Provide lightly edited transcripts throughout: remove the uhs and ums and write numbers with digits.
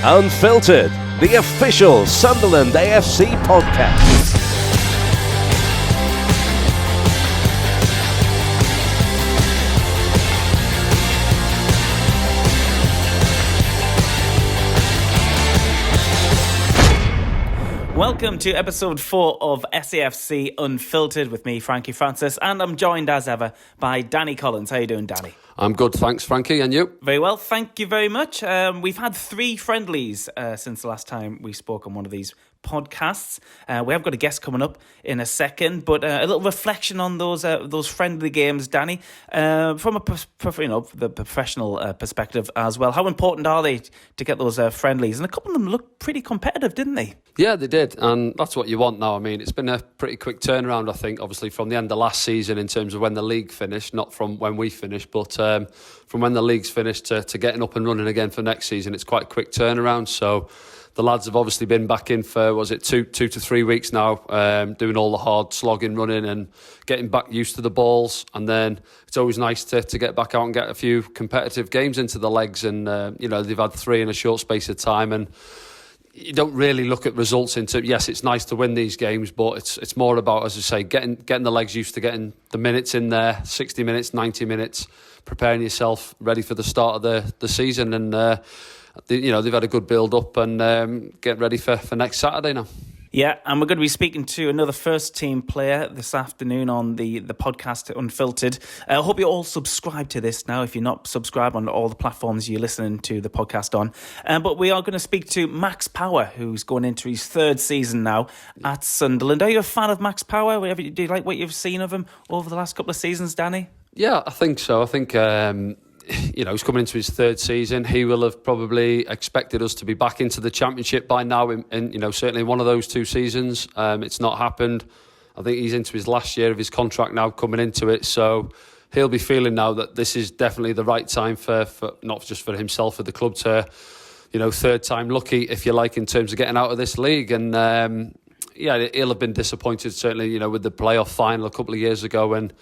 Unfiltered, the official Sunderland AFC podcast. Welcome to episode 4 of SAFC Unfiltered with me, Frankie Francis, and I'm joined as ever by Danny Collins. How you doing, Danny? I'm good, thanks, Frankie. And you? Very well, thank you very much. We've had 3 friendlies since the last time we spoke on one of these podcasts. We have got a guest coming up in a second, but a little reflection on those friendly games, Danny, from the professional perspective as well. How important are they to get those friendlies? And a couple of them looked pretty competitive, didn't they? Yeah, they did, and that's what you want now. I mean, it's been a pretty quick turnaround, I think, obviously from the end of last season in terms of when the league finished, not from when we finished, but from when the league's finished to getting up and running again for next season. It's quite a quick turnaround, so the lads have obviously been back in for, two to 3 weeks now, doing all the hard slogging, running and getting back used to the balls. And then it's always nice to get back out and get a few competitive games into the legs. And, they've had 3 in a short space of time. And you don't really look at results yes, it's nice to win these games, but it's more about, as I say, getting the legs used to getting the minutes in there, 60 minutes, 90 minutes, preparing yourself ready for the start of the season. And, they've had a good build-up and get ready for next Saturday now. Yeah, and we're going to be speaking to another first-team player this afternoon on the podcast Unfiltered. I hope you all subscribe to this now, if you're not subscribed on all the platforms you're listening to the podcast on. But we are going to speak to Max Power, who's going into his 3rd season now at Sunderland. Are you a fan of Max Power? Do you like what you've seen of him over the last couple of seasons, Danny? Yeah, I think so. I think he's coming into his 3rd season. He will have probably expected us to be back into the Championship by now, in certainly one of those 2 seasons. It's not happened. I think he's into his last year of his contract now, coming into it. So he'll be feeling now that this is definitely the right time for not just for himself, for the club to, 3rd time lucky, if you like, in terms of getting out of this league. And he'll have been disappointed, certainly, with the playoff final a couple of years ago and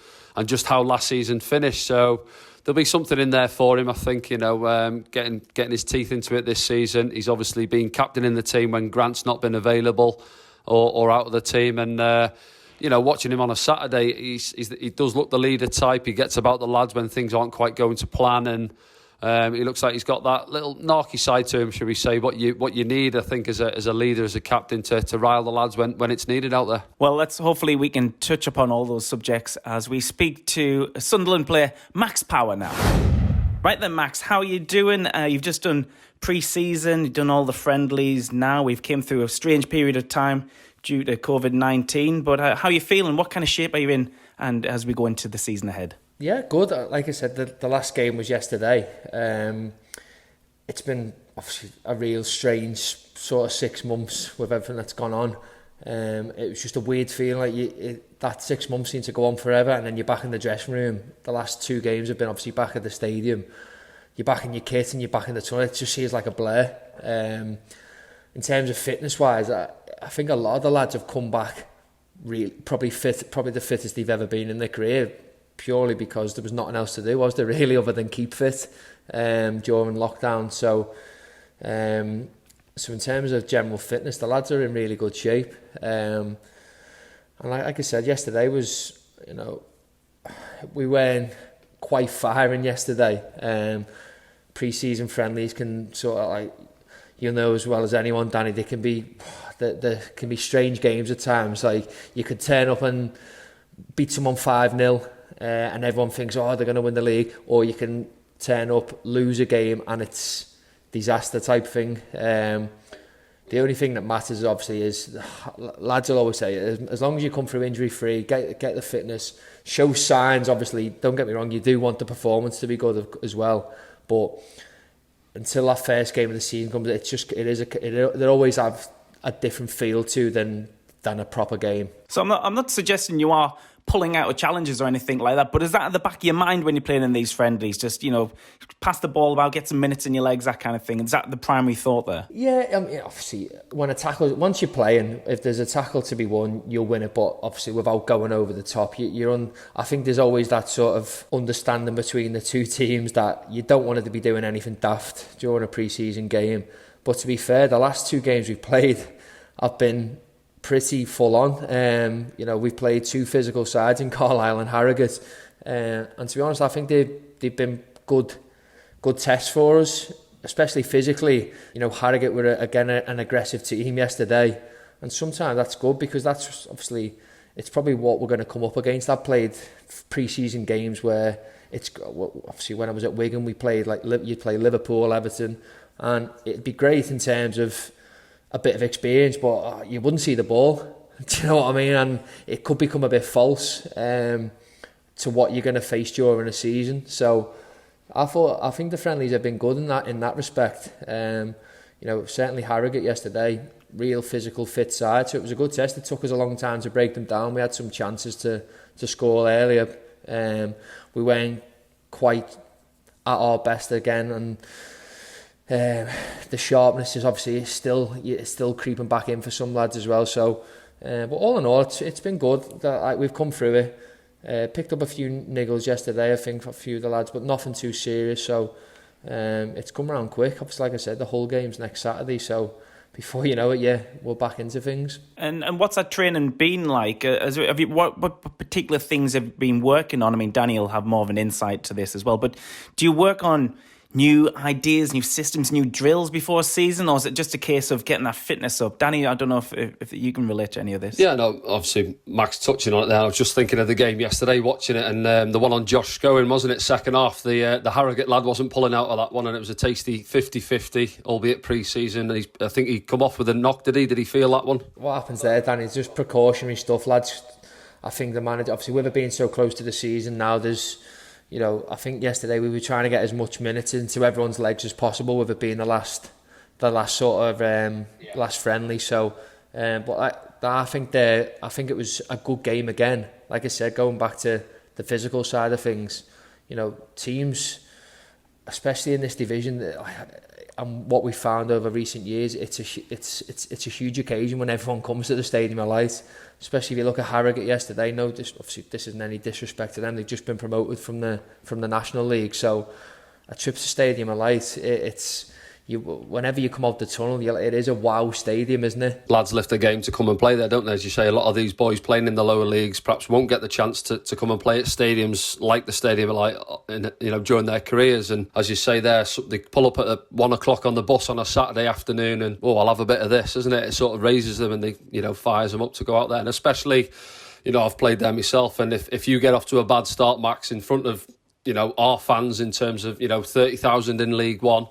just how last season finished. So there'll be something in there for him, I think, getting his teeth into it this season. He's obviously been captain in the team when Grant's not been available or out of the team. And, watching him on a Saturday, he does look the leader type. He gets about the lads when things aren't quite going to plan. And he looks like he's got that little narky side to him, shall we say, what you need, I think, as a leader, as a captain, to rile the lads when it's needed out there. Well, hopefully we can touch upon all those subjects as we speak to Sunderland player Max Power now. Right then, Max, how are you doing? You've just done pre-season, you've done all the friendlies now. We've came through a strange period of time due to COVID-19, but how are you feeling? What kind of shape are you in, and as we go into the season ahead? Yeah, good. Like I said, the last game was yesterday. It's been obviously a real strange sort of 6 months with everything that's gone on. It was just a weird feeling, like that 6 months seemed to go on forever, and then you're back in the dressing room. The last 2 games have been obviously back at the stadium. You're back in your kit and you're back in the tunnel. It just feels like a blur. In terms of fitness-wise, I think a lot of the lads have come back really probably the fittest they've ever been in their career, purely because there was nothing else to do, was there really, other than keep fit during lockdown. So in terms of general fitness, the lads are in really good shape. And like I said, yesterday was, we weren't quite firing yesterday. Pre-season friendlies can sort of, you'll know as well as anyone, Danny, there can be strange games at times. Like, you could turn up and beat someone 5-0 and everyone thinks, they're going to win the league, or you can turn up, lose a game, and it's disaster type thing. The only thing that matters, obviously, is lads will always say, as long as you come through injury free, get the fitness, show signs. Obviously, don't get me wrong, you do want the performance to be good as well, but until that first game of the season comes, they always have a different feel to than a proper game. So I'm not suggesting you are pulling out of challenges or anything like that, but is that at the back of your mind when you're playing in these friendlies? Just, pass the ball about, get some minutes in your legs, that kind of thing. Is that the primary thought there? Yeah, obviously, once you're playing, if there's a tackle to be won, you'll win it, but obviously without going over the top. I think there's always that sort of understanding between the two teams that you don't want it to be doing anything daft during a pre-season game, But to be fair, the last 2 games we've played have been pretty full on. We've played 2 physical sides in Carlisle and Harrogate, and to be honest, I think they've been good tests for us, especially physically. Harrogate were again an aggressive team yesterday, and sometimes that's good because that's obviously it's probably what we're going to come up against. I've played pre-season games where it's obviously when I was at Wigan we played you'd play Liverpool, Everton, and it'd be great in terms of a bit of experience, but you wouldn't see the ball. Do you know what I mean? And it could become a bit false to what you're going to face during a season. So I think the friendlies have been good in that respect. Certainly Harrogate yesterday, real physical fit side, so it was a good test. It took us a long time to break them down. We had some chances to score earlier. We weren't quite at our best again, and the sharpness is obviously still creeping back in for some lads as well. So, but all in all, it's been good. We've come through it. Picked up a few niggles yesterday, I think, for a few of the lads, but nothing too serious. So it's come around quick. Obviously, like I said, the whole game's next Saturday. So before you know it, we're back into things. And what's that training been like? What particular things have you been working on? I mean, Danny will have more of an insight to this as well. But do you work on new ideas, new systems, new drills before a season, or is it just a case of getting that fitness up? Danny, I don't know if you can relate to any of this. Yeah, no, obviously Max touching on it there. I was just thinking of the game yesterday, watching it, and the one on Josh Scowen, wasn't it? Second half, the Harrogate lad wasn't pulling out of that one, and it was a tasty 50-50, albeit pre-season. And I think he come off with a knock, did he? Did he feel that one? What happens there, Danny, is just precautionary stuff, lads. I think the manager, obviously with it being so close to the season now, there's... I think yesterday we were trying to get as much minutes into everyone's legs as possible, with it being the last sort of last friendly. So, but I think it was a good game again. Like I said, going back to the physical side of things, teams, especially in this division, and what we found over recent years, it's a huge occasion when everyone comes to the Stadium of Light. Especially if you look at Harrogate yesterday. Obviously this isn't any disrespect to them. They've just been promoted from the National League. So a trip to Stadium of Light, whenever you come out the tunnel, it is a wow stadium, isn't it? Lads lift a game to come and play there, don't they? As you say, a lot of these boys playing in the lower leagues perhaps won't get the chance to come and play at stadiums like the Stadium of Light, during their careers. And as you say there, they pull up at 1 o'clock on the bus on a Saturday afternoon, and I'll have a bit of this, isn't it? It sort of raises them and they fires them up to go out there. And especially, I've played there myself, and if you get off to a bad start, Max, in front of our fans in terms of 30,000 in League One.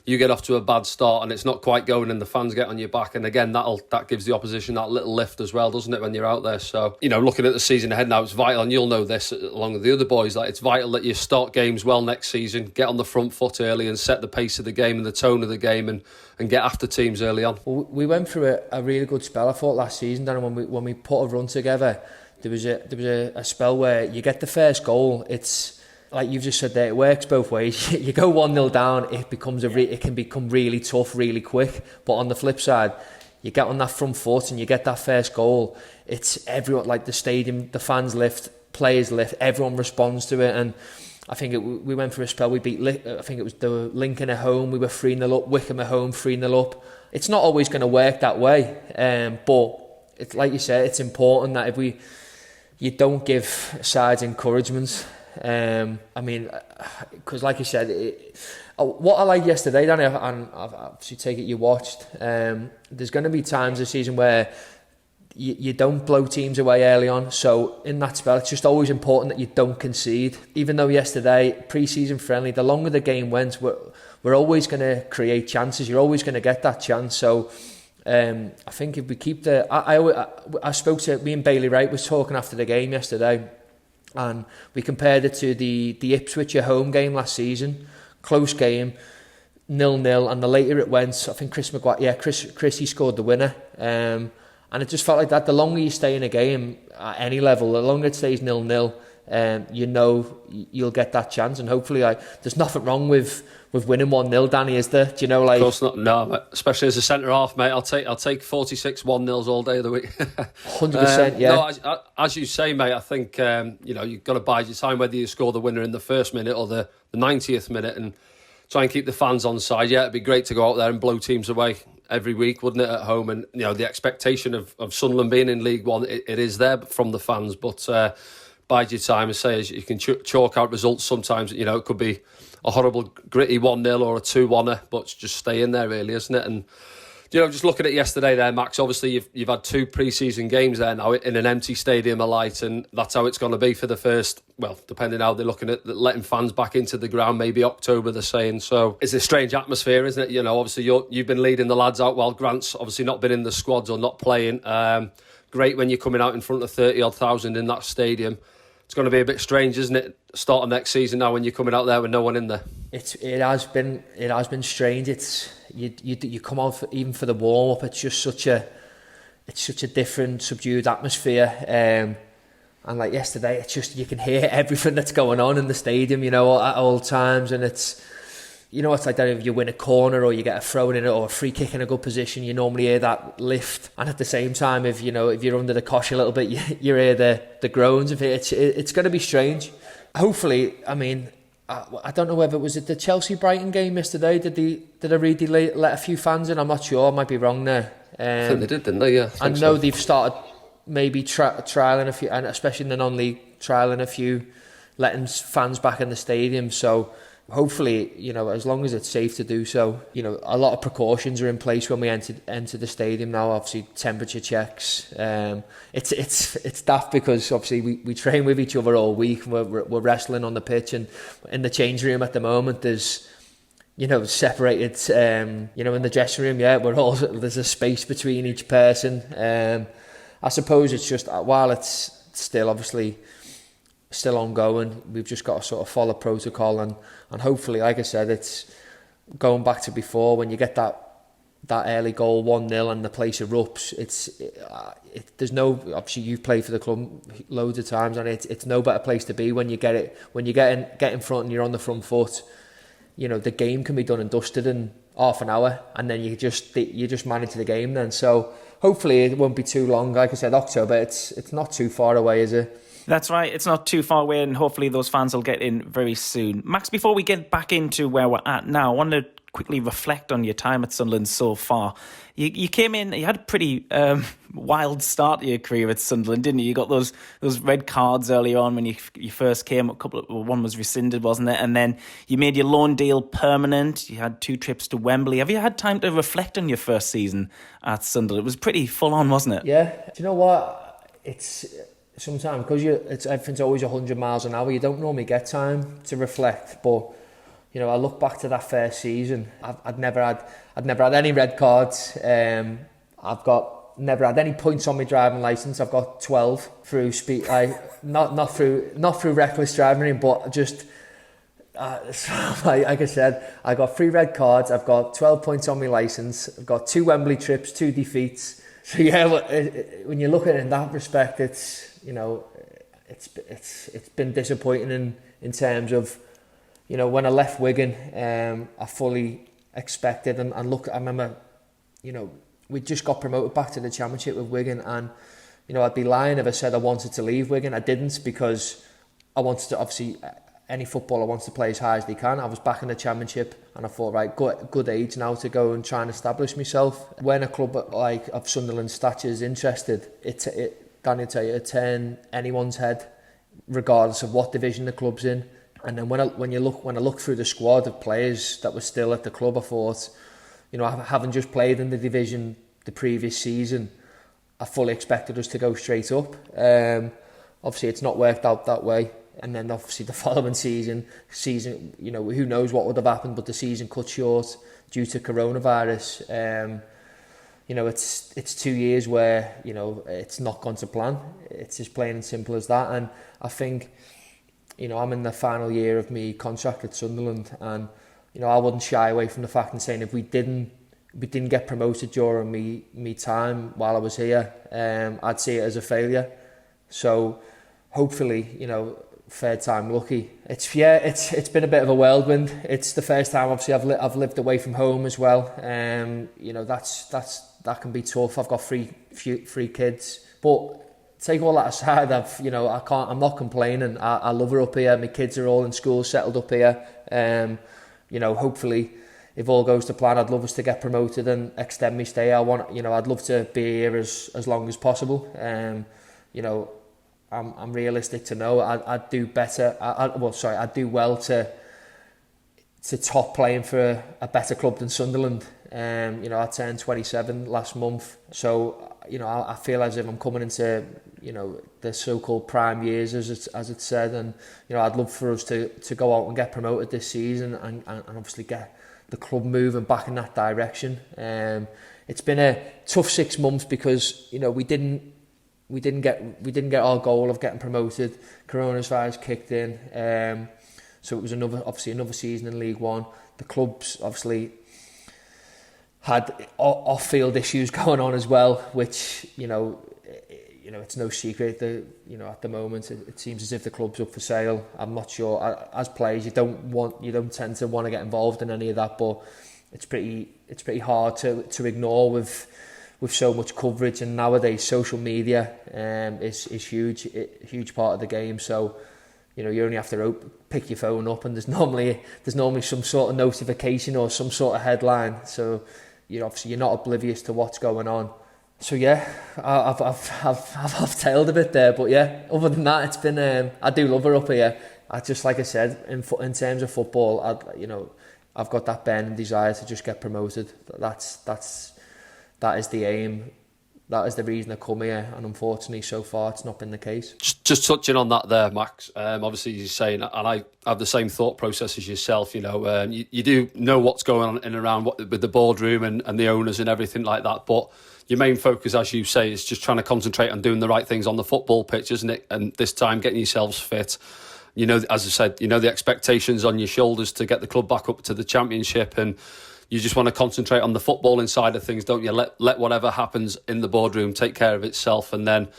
You get off to a bad start and it's not quite going, and the fans get on your back, and again that gives the opposition that little lift as well, doesn't it, when you're out there? So looking at the season ahead now, it's vital, and you'll know this along with the other boys, like it's vital that you start games well next season, get on the front foot early and set the pace of the game and the tone of the game, and get after teams early on. Well, we went through a really good spell, I thought, last season, Dan, when we put a run together. There was a spell where you get the first goal, it's like you've just said there, it works both ways. You go 1-0 down, it can become really tough really quick. But on the flip side, you get on that front foot and you get that first goal. It's everyone, like the stadium, the fans lift, players lift, everyone responds to it. And I think we went for a spell. We beat, I think it was the Lincoln at home. We were 3-0 up. Wickham at home, 3-0 up. It's not always going to work that way. But it's like you said, it's important that you don't give sides encouragements. Because like you said, what I liked yesterday, Danny, and I've obviously take it you watched, there's going to be times this season where you don't blow teams away early on. So in that spell, it's just always important that you don't concede. Even though yesterday, pre-season friendly, the longer the game went, we're always going to create chances. You're always going to get that chance. So I think if we keep I spoke to, me and Bailey Wright was talking after the game yesterday, and we compared it to the Ipswich at home game last season. Close game, 0-0, and the later it went, I think Chris he scored the winner. And it just felt like that. The longer you stay in a game at any level, the longer it stays 0-0, you'll get that chance. And hopefully, there's nothing wrong with winning 1-0, Danny, is there? Do you know, Of course not. No, especially as a centre half, mate. I'll take 46 1-0s all day of the week. 100%, yeah. No, as you say, mate, I think you've got to bide your time whether you score the winner in the first minute or the 90th minute. And try and keep the fans on side. Yeah, it'd be great to go out there and blow teams away every week, wouldn't it, at home? And the expectation of Sunderland being in League One, it is there from the fans. But bide your time, as you can chalk out results sometimes. It could be a horrible, gritty 1-0 or a 2-1er, but just stay in there, really, isn't it? And just looking at yesterday there, Max, obviously you've had 2 pre-season games there now in an empty stadium alight, and that's how it's going to be for the first, well, depending how they're looking at letting fans back into the ground, maybe October they're saying. So it's a strange atmosphere, isn't it? Obviously you've been leading the lads out while Grant's obviously not been in the squads or not playing. Great when you're coming out in front of 30-odd thousand in that stadium. It's going to be a bit strange, isn't it? Start of next season now when you're coming out there with no one in there. It has been strange. It's you come out even for the warm up. It's just such a different, subdued atmosphere. And like yesterday, it's just you can hear everything that's going on in the stadium. At all times, and it's like that. If you win a corner or you get a throw in it or a free kick in a good position, you normally hear that lift. And at the same time, if you're under the cosh a little bit, you hear the groans of it. It's going to be strange. Hopefully, I don't know whether it was at the Chelsea-Brighton game yesterday. Did they really let a few fans in? I'm not sure. I might be wrong there. I think they did, didn't they? Yeah. I know they've started maybe trialling a few, and especially in the non-league, trialling a few, letting fans back in the stadium. So hopefully, as long as it's safe to do so, a lot of precautions are in place when we enter the stadium now. Obviously, temperature checks. It's daft because obviously we train with each other all week. We're wrestling on the pitch, and in the change room at the moment there's separated. In the dressing room, there's a space between each person. I suppose it's just while it's still obviously still ongoing, we've just got to sort of follow protocol and hopefully, like I said, it's going back to before when you get that early goal 1-0 and the place erupts. There's no, obviously you've played for the club loads of times, and it's no better place to be when you get in front and you're on the front foot. The game can be done and dusted in half an hour, and then you just manage the game then. So hopefully it won't be too long. Like I said, October, it's not too far away, is it? That's right, it's not too far away, and hopefully those fans will get in very soon. Max, before we get back into where we're at now, I want to quickly reflect on your time at Sunderland so far. You came in, you had a pretty wild start to your career at Sunderland, didn't you? You got those red cards early on when you first came. One was rescinded, wasn't it? And then you made your loan deal permanent. You had 2 trips to Wembley. Have you had time to reflect on your first season at Sunderland? It was pretty full on, wasn't it? Yeah. Do you know what? It's sometimes because everything's always 100 miles an hour. You don't normally get time to reflect, but I look back to that first season. I'd never had any red cards. I've never had any points on my driving licence. I've got 12 through speed. Not through reckless driving, but just like I said, I got 3 red cards. I've got 12 points on my licence. I've got 2 Wembley trips, 2 defeats. So yeah, when you look at it in that respect, it's been disappointing in terms of. When I left Wigan, I fully expected and look. I remember, we just got promoted back to the Championship with Wigan, and I'd be lying if I said I wanted to leave Wigan. I didn't, because I wanted to. Obviously, any footballer wants to play as high as they can. I was back in the Championship, and I thought, right, good age now to go and try and establish myself. When a club like of Sunderland's stature is interested, Danny, tell you, it turn anyone's head, regardless of what division the club's in. And then when I looked through the squad of players that were still at the club, I thought, having just played in the division the previous season, I fully expected us to go straight up. Obviously, it's not worked out that way. And then obviously the following season, who knows what would have happened, but the season cut short due to coronavirus. It's 2 years where it's not gone to plan. It's as plain and simple as that. And I think. I'm in the final year of my contract at Sunderland, and I wouldn't shy away from the fact and saying if we didn't get promoted during me time while I was here, I'd see it as a failure. So hopefully, third time lucky. It's been a bit of a whirlwind. It's the first time obviously I've lived away from home as well. That can be tough. I've got three kids, but. Take all that aside, I'm not complaining. I love her up here. My kids are all in school, settled up here. hopefully, if all goes to plan, I'd love us to get promoted and extend my stay. I'd love to be here as long as possible. I'm realistic to know I'd do better. I'd do well to top playing for a better club than Sunderland. I turned 27 last month, so I feel as if I'm coming into the so-called prime years, as it's said, and I'd love for us to go out and get promoted this season and obviously get the club moving back in that direction. It's been a tough 6 months because we didn't get our goal of getting promoted. Coronavirus kicked in, so it was another season in League One. The club's obviously had off-field issues going on as well, which it's no secret that at the moment it seems as if the club's up for sale. I'm not sure. As players, you don't tend to want to get involved in any of that, but it's pretty hard to ignore with so much coverage, and nowadays social media is huge part of the game. So you only have to pick your phone up and there's normally some sort of notification or some sort of headline. So obviously you're not oblivious to what's going on. So yeah, I've tailed a bit there, but yeah, other than that, it's been I do love her up here. Like I said, in terms of football, I've got that burning desire to just get promoted. That is the aim. That is the reason I come here, and unfortunately, so far, it's not been the case. Just touching on that there, Max. Obviously, you're saying, and I have the same thought process as yourself. You do know what's going on in and around with the boardroom and the owners and everything like that. But your main focus, as you say, is just trying to concentrate on doing the right things on the football pitch, isn't it? And this time, getting yourselves fit. As I said, the expectations on your shoulders to get the club back up to the Championship, and you just want to concentrate on the footballing side of things, don't you? Let whatever happens in the boardroom take care of itself, and then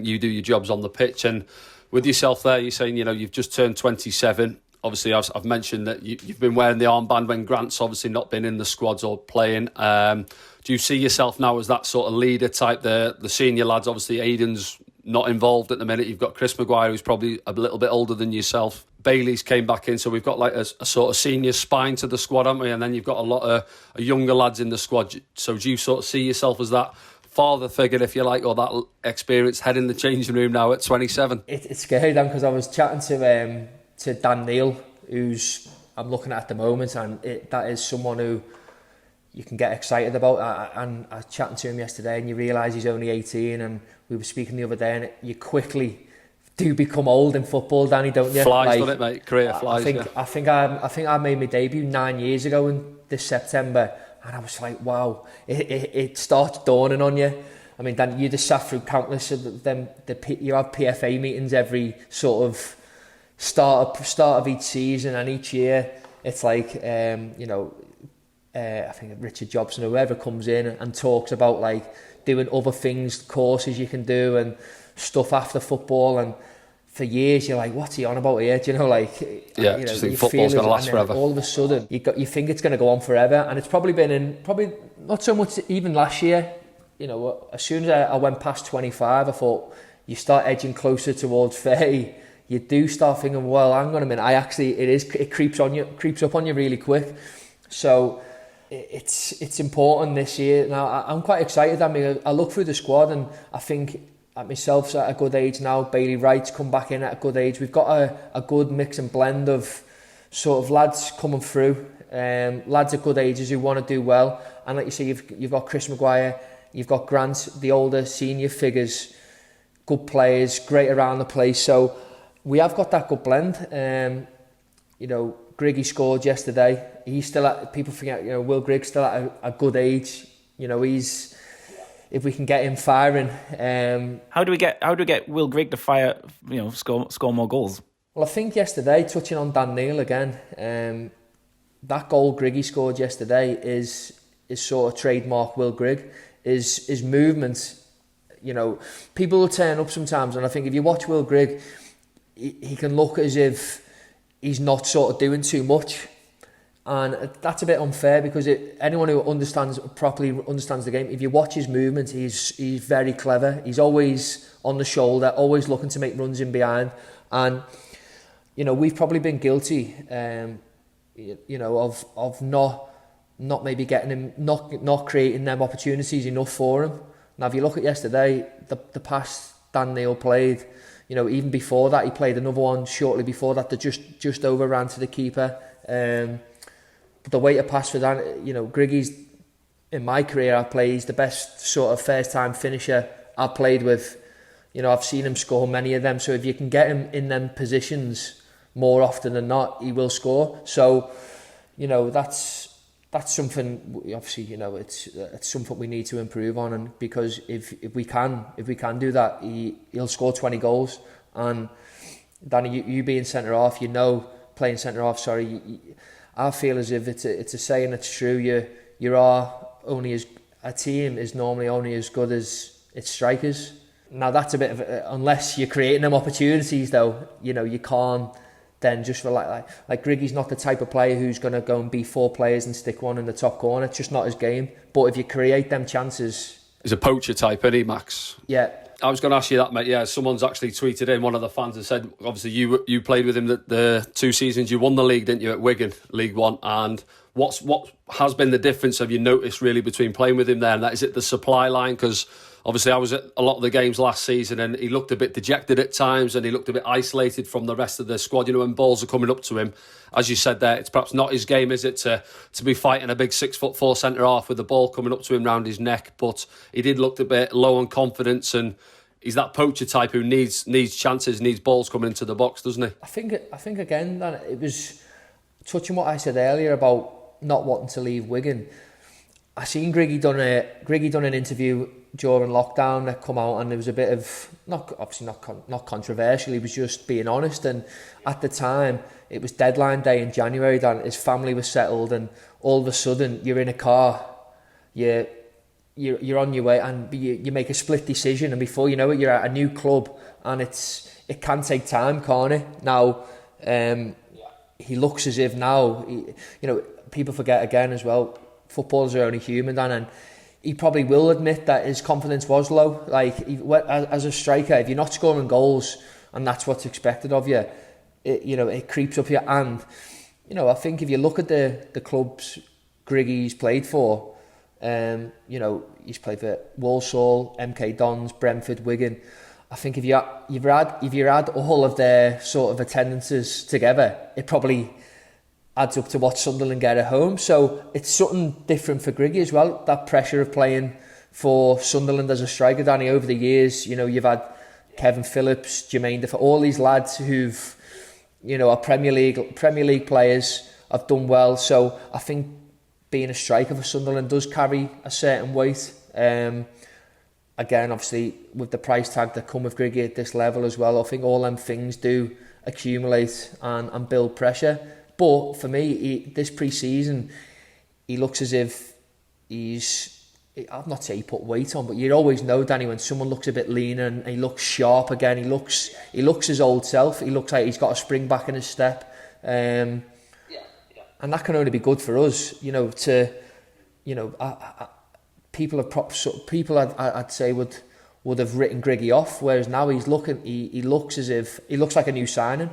you do your jobs on the pitch. And with yourself there, you're saying you've just turned 27. Obviously, I've mentioned that you've been wearing the armband when Grant's obviously not been in the squads or playing. Do you see yourself now as that sort of leader type? The senior lads, obviously, Aidan's not involved at the minute. You've got Chris Maguire, who's probably a little bit older than yourself. Bailey's came back in, so we've got like a sort of senior spine to the squad, haven't we? And then you've got a lot of younger lads in the squad. So do you sort of see yourself as that father figure, if you like, or that experienced head in the changing room now at 27? It's scary, Dan, because I was chatting to Dan Neil, who's I'm looking at the moment, and that is someone who you can get excited about. And I was chatting to him yesterday, and you realise he's only 18, and we were speaking the other day, and you quickly do become old in football, Danny, don't you? Flies, doesn't it, mate? Career flies. I think I made my debut 9 years ago in this September, and I was like, wow, it starts dawning on you. I mean, Dan, you just sat through countless of them. You have PFA meetings every sort of start of each season, and each year it's like I think Richard Jobson or whoever comes in and talks about like doing other things, courses you can do and stuff after football. And for years you're like, what's he on about here? Do you know, like, just think football's going to last forever. All of a sudden you think it's going to go on forever, and it's probably been not so much even last year. As soon as I went past 25, I thought you start edging closer towards 30. You do start thinking, well, hang on a minute. It creeps up on you really quick. So it's important this year. Now I'm quite excited. I mean, I look through the squad, and I think at myself at a good age now. Bailey Wright's come back in at a good age. We've got a good mix and blend of sort of lads coming through. Lads at good ages who want to do well. And like you say, you've got Chris Maguire. You've got Grant, the older senior figures, good players, great around the place. So we have got that good blend. Griggy scored yesterday. He's still at, people forget, Will Grigg's still at a good age. He's, if we can get him firing. How do we get Will Grigg to fire, score more goals? Well, I think yesterday, touching on Dan Neil again, that goal Griggy scored yesterday is sort of trademark Will Grigg. His movement, people will turn up sometimes, and I think if you watch Will Grigg, he can look as if he's not sort of doing too much, and that's a bit unfair because anyone who properly understands the game, if you watch his movement, he's very clever. He's always on the shoulder, always looking to make runs in behind, and we've probably been guilty you know, of not maybe getting him, not creating them opportunities enough for him. Now, if you look at yesterday, the pass Dan Neil played, you know, even before that, he played another one shortly before that that just overran to the keeper. But the way to pass for Dan, you know, Griggy's, in my career, he's the best sort of first-time finisher I've played with. You know, I've seen him score many of them. So if you can get him in them positions more often than not, he will score. So, you know, that's something, obviously, you know, it's something we need to improve on, and because if we can do that, he'll score 20 goals. And Danny, you being centre half, you know, playing centre half, I feel as if it's a saying that's true. A team is normally only as good as its strikers. Now that's a bit of unless you're creating them opportunities, though, you know, you can't then just for like Griggy's not the type of player who's going to go and beat 4 players and stick one in the top corner. It's just not his game. But if you create them chances, he's a poacher type, isn't he, Max? Yeah. I was going to ask you that, mate. Yeah, someone's actually tweeted in, one of the fans has said, obviously you played with him the 2 seasons you won the league, didn't you, at Wigan, League One, and what has been the difference, have you noticed, really, between playing with him there and that? Is it the supply line? Because obviously I was at a lot of the games last season and he looked a bit dejected at times and he looked a bit isolated from the rest of the squad. You know, when balls are coming up to him, as you said there, it's perhaps not his game, is it, to be fighting a big 6'4" centre-half with the ball coming up to him round his neck. But he did look a bit low on confidence, and he's that poacher type who needs chances, needs balls coming into the box, doesn't he? I think again, that it was touching what I said earlier about not wanting to leave Wigan. I seen Griggy done an interview during lockdown that come out, and there was a bit of not controversial. He was just being honest, and at the time it was deadline day in January. That his family was settled, and all of a sudden you're in a car, you're on your way, and you make a split decision, and before you know it, you're at a new club, and it can take time, can't it? Now, he looks as if now, you know, people forget again as well. Footballers are only human, Dan, and he probably will admit that his confidence was low. Like, as a striker, if you're not scoring goals and that's what's expected of you, it creeps up you. And, you know, I think if you look at the clubs Griggy's played for, you know, he's played for Walsall, MK Dons, Brentford, Wigan. I think if you add all of their sort of attendances together, it probably adds up to what Sunderland get at home. So it's something different for Griggy as well, that pressure of playing for Sunderland as a striker. Danny, over the years, you know, you've had Kevin Phillips, Jermaine Defoe, all these lads who've, you know, are Premier League players, have done well. So I think being a striker for Sunderland does carry a certain weight. Again, obviously, with the price tag that come with Griggy at this level as well, I think all them things do accumulate and build pressure. But for me, this pre-season, he looks as if I'll not say he put weight on, but you always know, Danny, when someone looks a bit leaner and he looks sharp again, he looks his old self. He looks like he's got a spring back in his step. And that can only be good for us, you know, people I'd say would have written Griggy off, whereas now he looks like a new signing.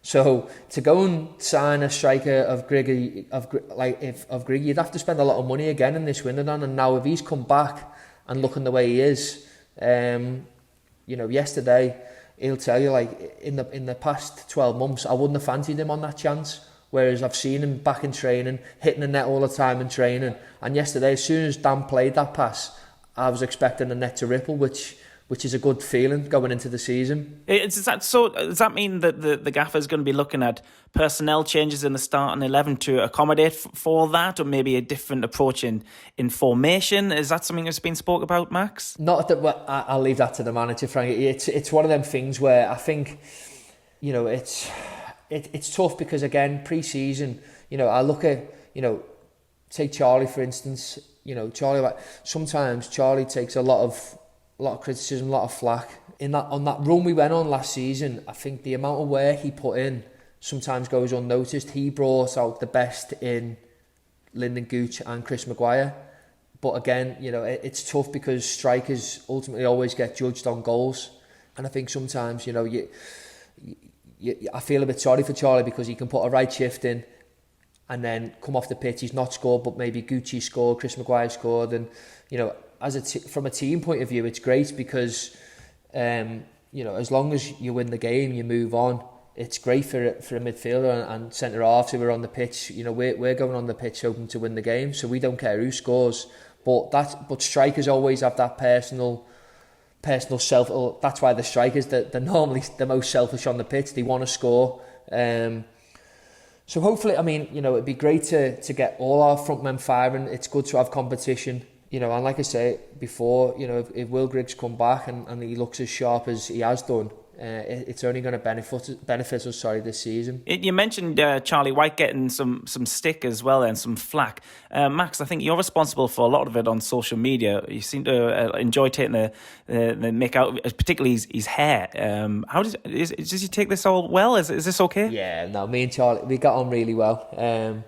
So to go and sign a striker of Griggy, you'd have to spend a lot of money again in this window, and now if he's come back and looking the way he is, you know, yesterday he'll tell you, like, in the past 12 months, I wouldn't have fancied him on that chance. Whereas I've seen him back in training, hitting the net all the time in training. And yesterday, as soon as Dan played that pass, I was expecting the net to ripple, which is a good feeling going into the season. Does that mean that the gaffer's going to be looking at personnel changes in the starting 11 to accommodate for that, or maybe a different approach in formation? Is that something that's been spoke about, Max? Not that. Well, I'll leave that to the manager, Frank. It's one of them things where I think, you know, it's tough because, again, pre-season, you know, I look at, you know, take Charlie for instance. You know, sometimes Charlie takes a lot of criticism, a lot of flack. On that run we went on last season, I think the amount of work he put in sometimes goes unnoticed. He brought out the best in Lyndon Gooch and Chris Maguire. But again, you know, it's tough because strikers ultimately always get judged on goals. And I think sometimes, you know, I feel a bit sorry for Charlie because he can put a right shift in and then come off the pitch, he's not scored, but maybe Gucci scored, Chris Maguire scored, and from a team point of view, it's great because as long as you win the game, you move on. It's great for a midfielder and centre halves who are on the pitch. We're going on the pitch hoping to win the game, so we don't care who scores. But strikers always have that personal self. That's why the strikers, they're normally the most selfish on the pitch. They want to score. So hopefully, it'd be great to get all our front men firing. It's good to have competition. And like I say before, if Will Griggs come back and he looks as sharp as he has done, it's only going to benefit us this season. You mentioned Charlie White getting some stick as well and some flack. Max, I think you're responsible for a lot of it on social media. You seem to enjoy taking the mick out, particularly his hair. Does he take this all well? Is this okay? Yeah, no, me and Charlie, we got on really well.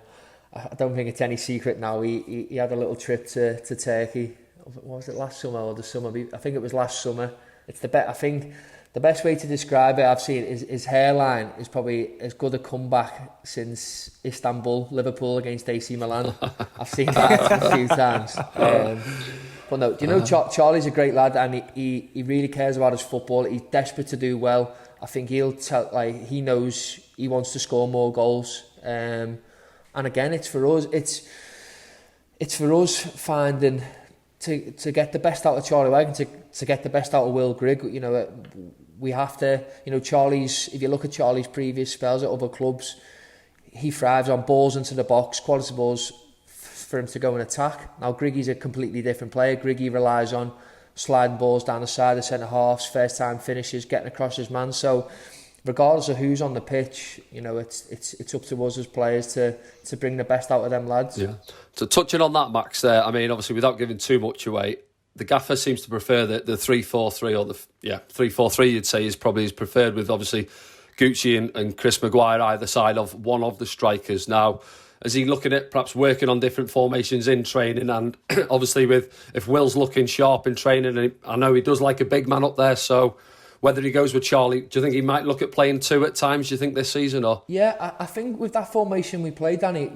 I don't think it's any secret now. He had a little trip to Turkey. What was it, last summer or the summer? I think it was last summer. I think the best way to describe it I've seen is his hairline is probably as good a comeback since Istanbul, Liverpool against AC Milan. I've seen that a few times. But no, do you know Charlie's a great lad, and he really cares about his football. He's desperate to do well. I think he knows he wants to score more goals. And again, it's for us. It's for us finding to get the best out of Charlie White and to get the best out of Will Grigg. We have to. Charlie's. If you look at Charlie's previous spells at other clubs, he thrives on balls into the box, quality balls for him to go and attack. Now Griggy's a completely different player. Griggy relies on sliding balls down the side of centre halves, first time finishes, getting across his man. So regardless of who's on the pitch, it's up to us as players to bring the best out of them lads. Yeah. So touching on that, Max, there, obviously without giving too much away, the gaffer seems to prefer the 3-4-3 or 3-4-3 you'd say is probably his preferred, with obviously Gucci and Chris Maguire either side of one of the strikers. Now, is he looking at perhaps working on different formations in training, and obviously if Will's looking sharp in training, and I know he does like a big man up there, so whether he goes with Charlie, do you think he might look at playing two at times, do you think, this season? Or yeah, I think with that formation we play, Danny,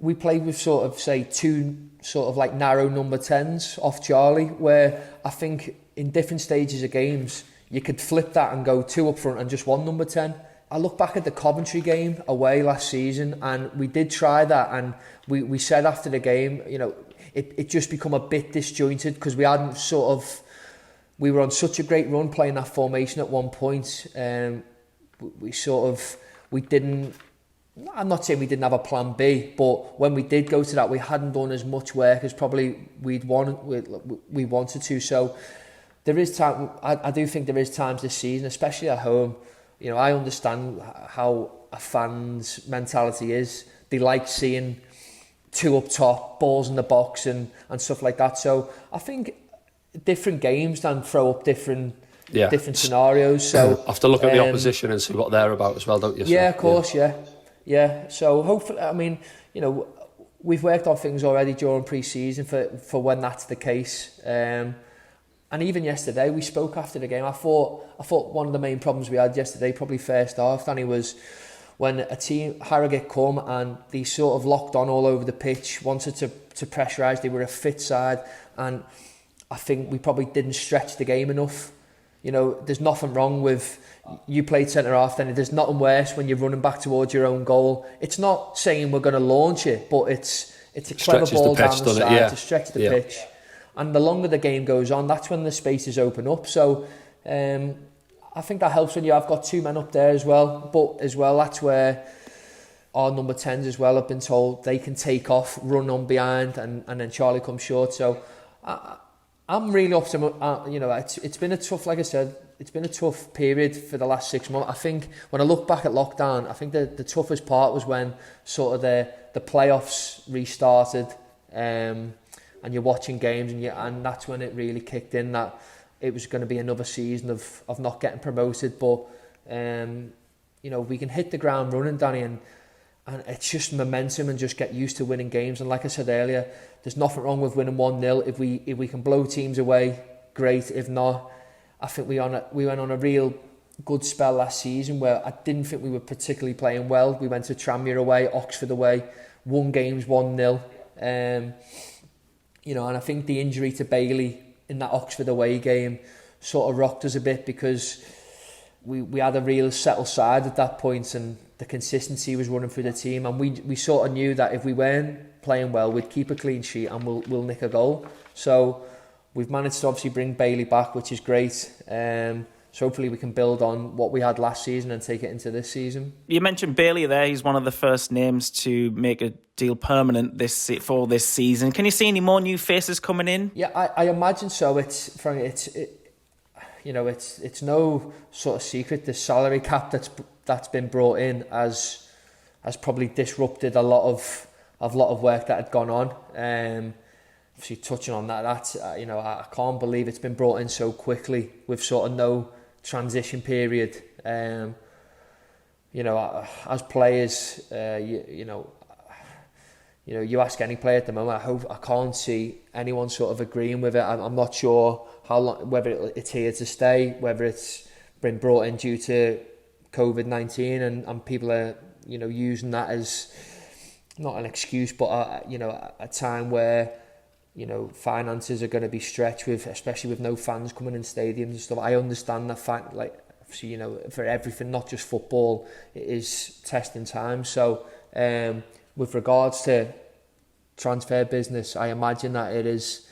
we play with sort of, say, two sort of like narrow number 10s off Charlie, where I think in different stages of games you could flip that and go two up front and just one number 10. I look back at the Coventry game away last season, and we did try that, and we said after the game, it just become a bit disjointed because we were on such a great run playing that formation at one point. We didn't. I'm not saying we didn't have a plan B, but when we did go to that, we hadn't done as much work as probably we wanted to. So there is time. I do think there is times this season, especially at home. I understand how a fan's mentality is. They like seeing two up top, balls in the box, and stuff like that. So I think different games then throw up different scenarios. So have to look at the opposition and see what they're about as well, don't you? Yeah, of course, yeah. So hopefully, we've worked on things already during pre-season for when that's the case. And even yesterday, we spoke after the game. I thought one of the main problems we had yesterday, probably first half, Danny, was when a team, Harrogate come and they sort of locked on all over the pitch, wanted to pressurise. They were a fit side, and I think we probably didn't stretch the game enough. There's nothing wrong with you played centre half, then there's nothing worse when you're running back towards your own goal. It's not saying we're going to launch it, but it's a clever ball down the side to stretch the pitch. And the longer the game goes on, that's when the spaces open up. So I think that helps when you have got two men up there as well. But as well, that's where our number 10s as well have been told they can take off, run on behind, and then Charlie comes short. So I'm really optimistic. It's been a tough, like I said, it's been a tough period for the last 6 months. I think when I look back at lockdown, I think the toughest part was when sort of the playoffs restarted, and you're watching games, and that's when it really kicked in that it was going to be another season of not getting promoted. But we can hit the ground running, Danny, and it's just momentum and just get used to winning games. And like I said earlier, there's nothing wrong with winning 1-0. If we can blow teams away, great. If not, I think we went on a real good spell last season where I didn't think we were particularly playing well. We went to Tranmere away, Oxford away, won games 1-0. You know, and I think the injury to Bailey in that Oxford away game sort of rocked us a bit, because we had a real settled side at that point, and the consistency was running through the team, and we sort of knew that if we weren't playing well, we'd keep a clean sheet and we'll nick a goal. So we've managed to obviously bring Bailey back, which is great. So hopefully we can build on what we had last season and take it into this season. You mentioned Bailey there. He's one of the first names to make a deal permanent for this season. Can you see any more new faces coming in? Yeah, I imagine so. It's no sort of secret. The salary cap that's been brought in has probably disrupted a lot of work that had gone on. Obviously, touching on that, I can't believe it's been brought in so quickly with sort of no transition period. As players, you ask any player at the moment, I can't see anyone sort of agreeing with it. I'm not sure how long, whether it's here to stay, whether it's been brought in due to COVID-19 and people are, using that as not an excuse, but a time where, finances are going to be stretched especially with no fans coming in stadiums and stuff. I understand that fact, obviously, for everything, not just football, it is testing time. So, with regards to transfer business, I imagine that it is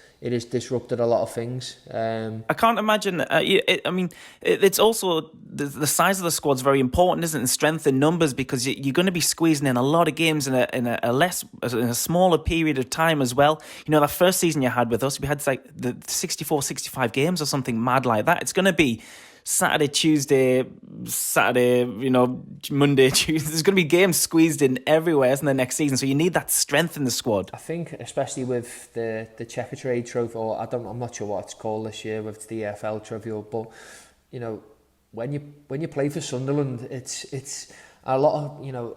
disrupted a lot of things. I can't imagine. It's also the size of the squad's very important, isn't it? And strength in numbers, because you're going to be squeezing in a lot of games in a smaller period of time as well. That first season you had with us, we had the 64, 65 games or something mad like that. It's going to be Saturday, Tuesday, Monday, Tuesday. There's going to be games squeezed in everywhere, isn't there, next season? So you need that strength in the squad. I think, especially with the Checker Trade Trophy, or I'm not sure what it's called this year, with the EFL Trophy, but when you play for Sunderland, it's a lot of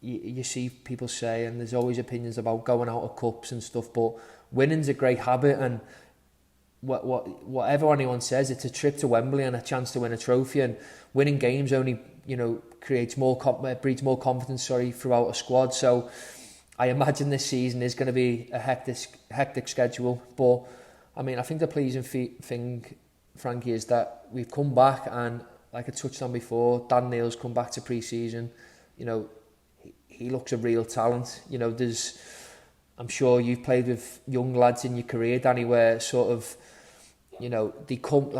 you see people say, and there's always opinions about going out of cups and stuff, but winning's a great habit, and whatever anyone says, it's a trip to Wembley and a chance to win a trophy, and winning games only breeds more confidence throughout a squad. So I imagine this season is going to be a hectic schedule, but I think the pleasing thing, Frankie, is that we've come back, and like I touched on before, Dan Neil's come back to pre-season. He looks a real talent. I'm sure you've played with young lads in your career, Danny, where sort of, they come,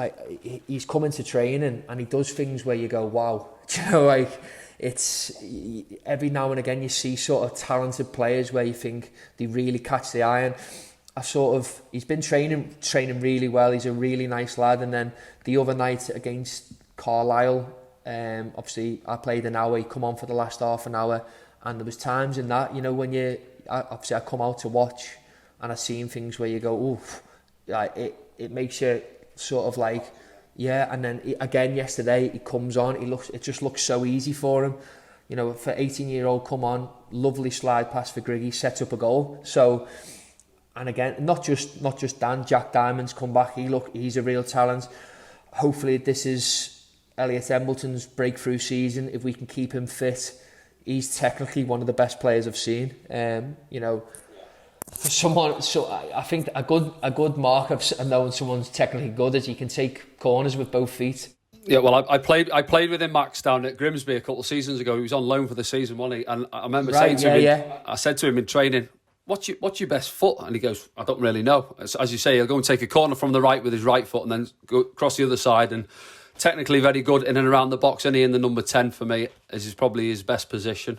he's coming to training and he does things where you go, wow. It's every now and again you see sort of talented players where you think they really catch the eye. And he's been training really well. He's a really nice lad. And then the other night against Carlisle, obviously I played an hour, he come on for the last half an hour, and there was times in that, when I come out to watch and I seen things where you go, oof, it makes you sort of and then again yesterday he comes on, it just looks so easy for him, for 18-year-old, come on, lovely slide pass for Griggy, sets up a goal. So, and again, not just Dan, Jack Diamond's come back, he's a real talent. Hopefully this is Elliot Embleton's breakthrough season. If we can keep him fit, he's technically one of the best players I've seen. For someone, so I think a good mark of knowing someone's technically good is he can take corners with both feet. Yeah, well, I played with him, Max, down at Grimsby a couple of seasons ago. He was on loan for the season, wasn't he? And I remember saying to him, I said to him in training, what's your best foot? And he goes, I don't really know. As you say, he'll go and take a corner from the right with his right foot and then go across the other side, and technically very good in and around the box, and he in the number 10 for me is probably his best position.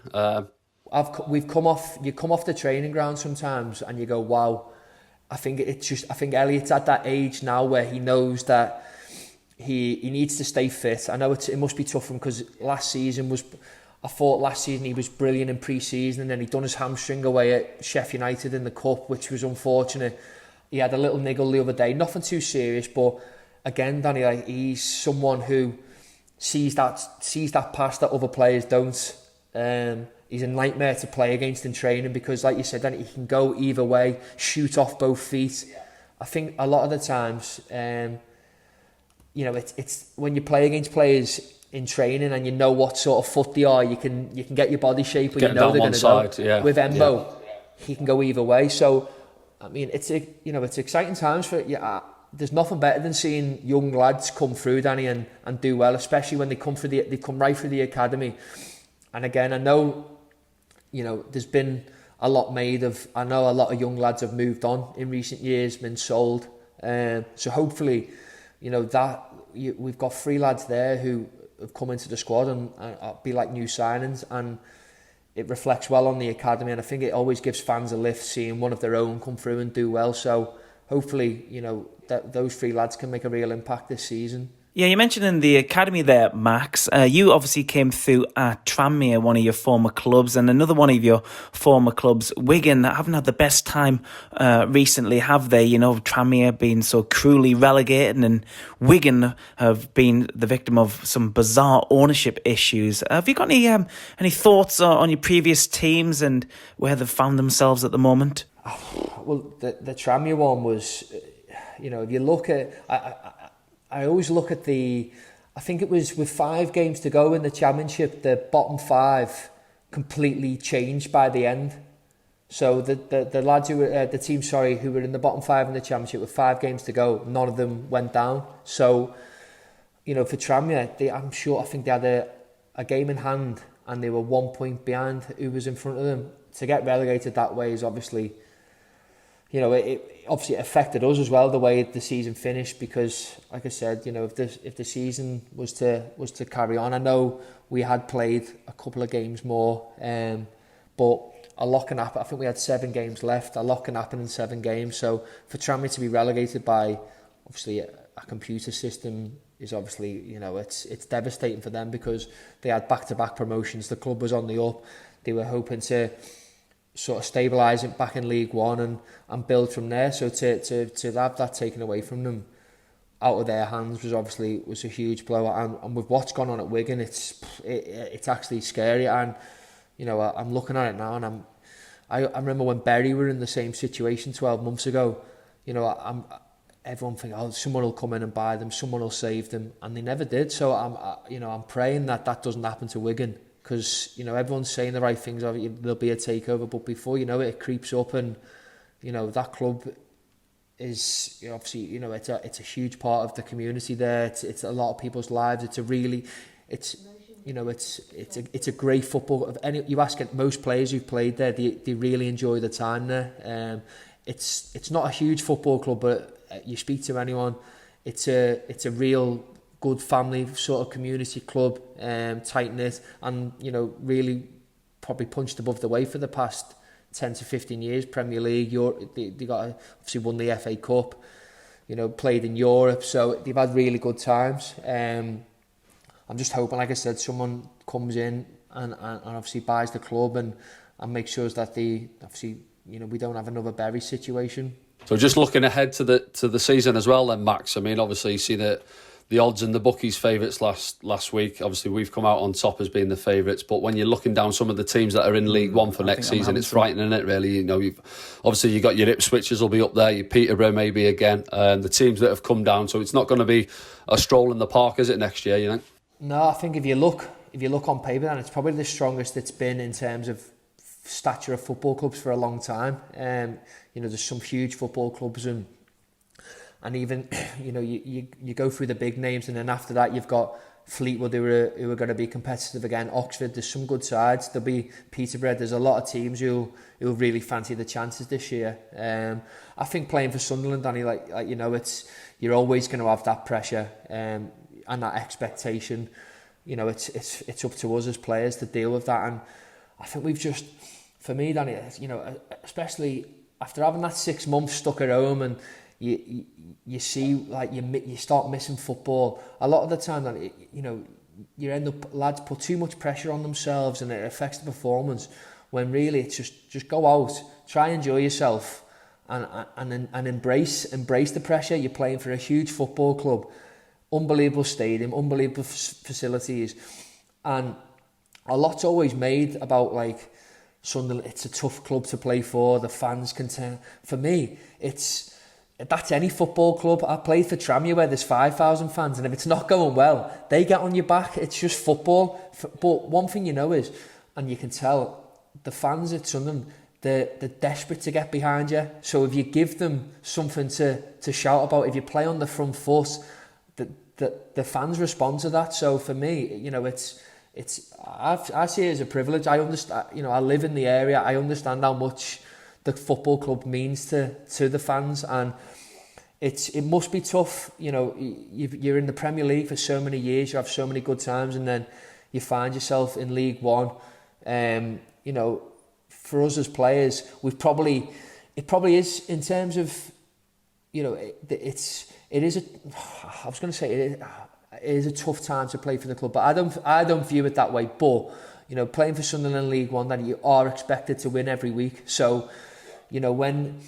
You come off the training ground sometimes and you go, wow. I think Elliot's at that age now where he knows that he needs to stay fit. I know it must be tough for him, because I thought last season he was brilliant in pre-season, and then he'd done his hamstring away at Sheffield United in the cup, which was unfortunate. He had a little niggle the other day, nothing too serious, but again, Danny, he's someone who sees that pass that other players don't. He's a nightmare to play against in training, because, like you said, Danny, he can go either way, shoot off both feet. I think a lot of the times, it's when you play against players in training and you know what sort of foot they are, you can get your body shape, or you know they're going to go. Yeah. With Embo, he can go either way. So, I mean, it's exciting times for there's nothing better than seeing young lads come through, Danny, and do well, especially when they come right through the academy. And again, I know, there's been a lot made of. I know a lot of young lads have moved on in recent years, been sold. So hopefully, we've got 3 lads there who have come into the squad and be like new signings, and it reflects well on the academy. And I think it always gives fans a lift seeing one of their own come through and do well. So hopefully, that those 3 lads can make a real impact this season. Yeah, you mentioned in the academy there, Max. You obviously came through at Tranmere, one of your former clubs, and another one of your former clubs, Wigan, haven't had the best time recently, have they? Tranmere being so cruelly relegated, and Wigan have been the victim of some bizarre ownership issues. Have you got any thoughts on your previous teams and where they've found themselves at the moment? Well, the Tranmere one was, if you look at... I always look at I think it was with 5 games to go in the Championship, the bottom 5 completely changed by the end. So the lads who were, the team, who were in the bottom 5 in the Championship with 5 games to go, none of them went down. So, for Tranmere, I think they had a game in hand and they were 1 point behind who was in front of them. To get relegated that way is obviously... it obviously affected us as well, the way the season finished, because, like I said, if the season was to carry on, I know we had played a couple of games more, but a lot can happen. I think we had 7 games left. A lot can happen in 7 games. So for Tranmere to be relegated by, obviously, a computer system is obviously, it's devastating for them, because they had back-to-back promotions. The club was on the up. They were hoping to sort of stabilise it back in League One and build from there. So to have that taken away from them out of their hands was a huge blow. And with what's gone on at Wigan, it's actually scary. And I'm looking at it now, and I remember when Bury were in the same situation 12 months ago. Everyone thinking, someone will come in and buy them, someone will save them, and they never did. So I'm praying that doesn't happen to Wigan. Because everyone's saying the right things. There'll be a takeover, but before it creeps up, and that club is obviously it's a huge part of the community there. It's a lot of people's lives. It's a great football. You ask most players who've played there, they really enjoy the time there. It's not a huge football club, but you speak to anyone, it's a real good family sort of community club, tight knit, and really probably punched above the weight for the past 10 to 15 years. Premier League, they got obviously won the FA Cup, played in Europe, so they've had really good times. I'm just hoping, like I said, someone comes in and obviously buys the club and makes sure that we don't have another Bury situation. So just looking ahead to the season as well, then, Max. I mean, obviously you see that the odds and the bookies' favourites last week. Obviously, we've come out on top as being the favourites. But when you're looking down some of the teams that are in League One for next season, it's frightening, isn't it, really? You've got your Ipswiches will be up there, your Peterborough maybe again, the teams that have come down. So it's not going to be a stroll in the park, is it, next year, you think? No, I think if you look on paper, then it's probably the strongest it's been in terms of stature of football clubs for a long time. There's some huge football clubs and even you go through the big names, and then after that you've got Fleetwood who are going to be competitive again. Oxford, there's some good sides. There'll be Peterborough. There's a lot of teams who really fancy the chances this year. I think playing for Sunderland, Danny, it's you're always going to have that pressure and that expectation. It's up to us as players to deal with that, and I think we've just, for me, Danny, especially after having that 6 months stuck at home, and you see, you start missing football. A lot of the time, you end up, lads put too much pressure on themselves, and it affects the performance. When really it's just go out, try and enjoy yourself, and embrace the pressure. You're playing for a huge football club, unbelievable stadium, unbelievable facilities, and a lot's always made about Sunderland. It's a tough club to play for. The fans can tell. For me, it's that's any football club. I played for Tranmere where there's 5,000 fans, and if it's not going well, they get on your back. It's just football. But one thing you know is, and you can tell, the fans at Sunderland, they're desperate to get behind you. So if you give them something to shout about, if you play on the front foot, the fans respond to that. So for me, you know, I see it as a privilege. I understand, you know, I live in the area. I understand how much the football club means to the fans, and it must be tough. You know, you're in the Premier League for so many years, you have so many good times, and then you find yourself in League One. You know, for us as players, it probably is, in terms of, you know, it is a tough time to play for the club, but I don't view it that way. But you know, playing for Sunderland League One, then you are expected to win every week. So, you know, when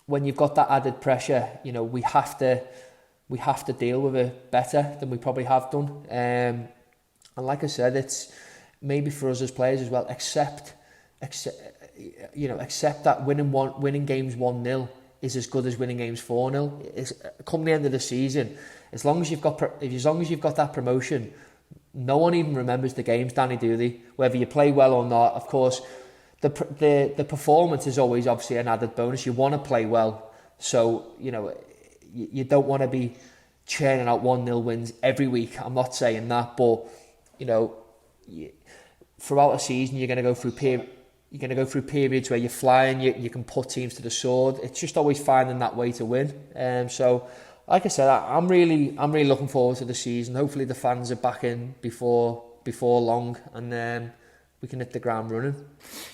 you've got that added pressure, you know, we have to deal with it better than we probably have done. And like I said, it's maybe for us as players as well, accept that winning games 1-0 is as good as winning games 4-0. Come the end of the season, as long as you've got that promotion, no one even remembers the games, Danny, do they? Whether you play well or not. Of course, the performance is always obviously an added bonus. You want to play well, so you know you don't want to be churning out 1-0 wins every week. I'm not saying that, but you know, throughout a season, you're going to go through periods where you're flying. You can put teams to the sword. It's just always finding that way to win. So, like I said, I'm really looking forward to the season. Hopefully, the fans are back in before long, and we can hit the ground running.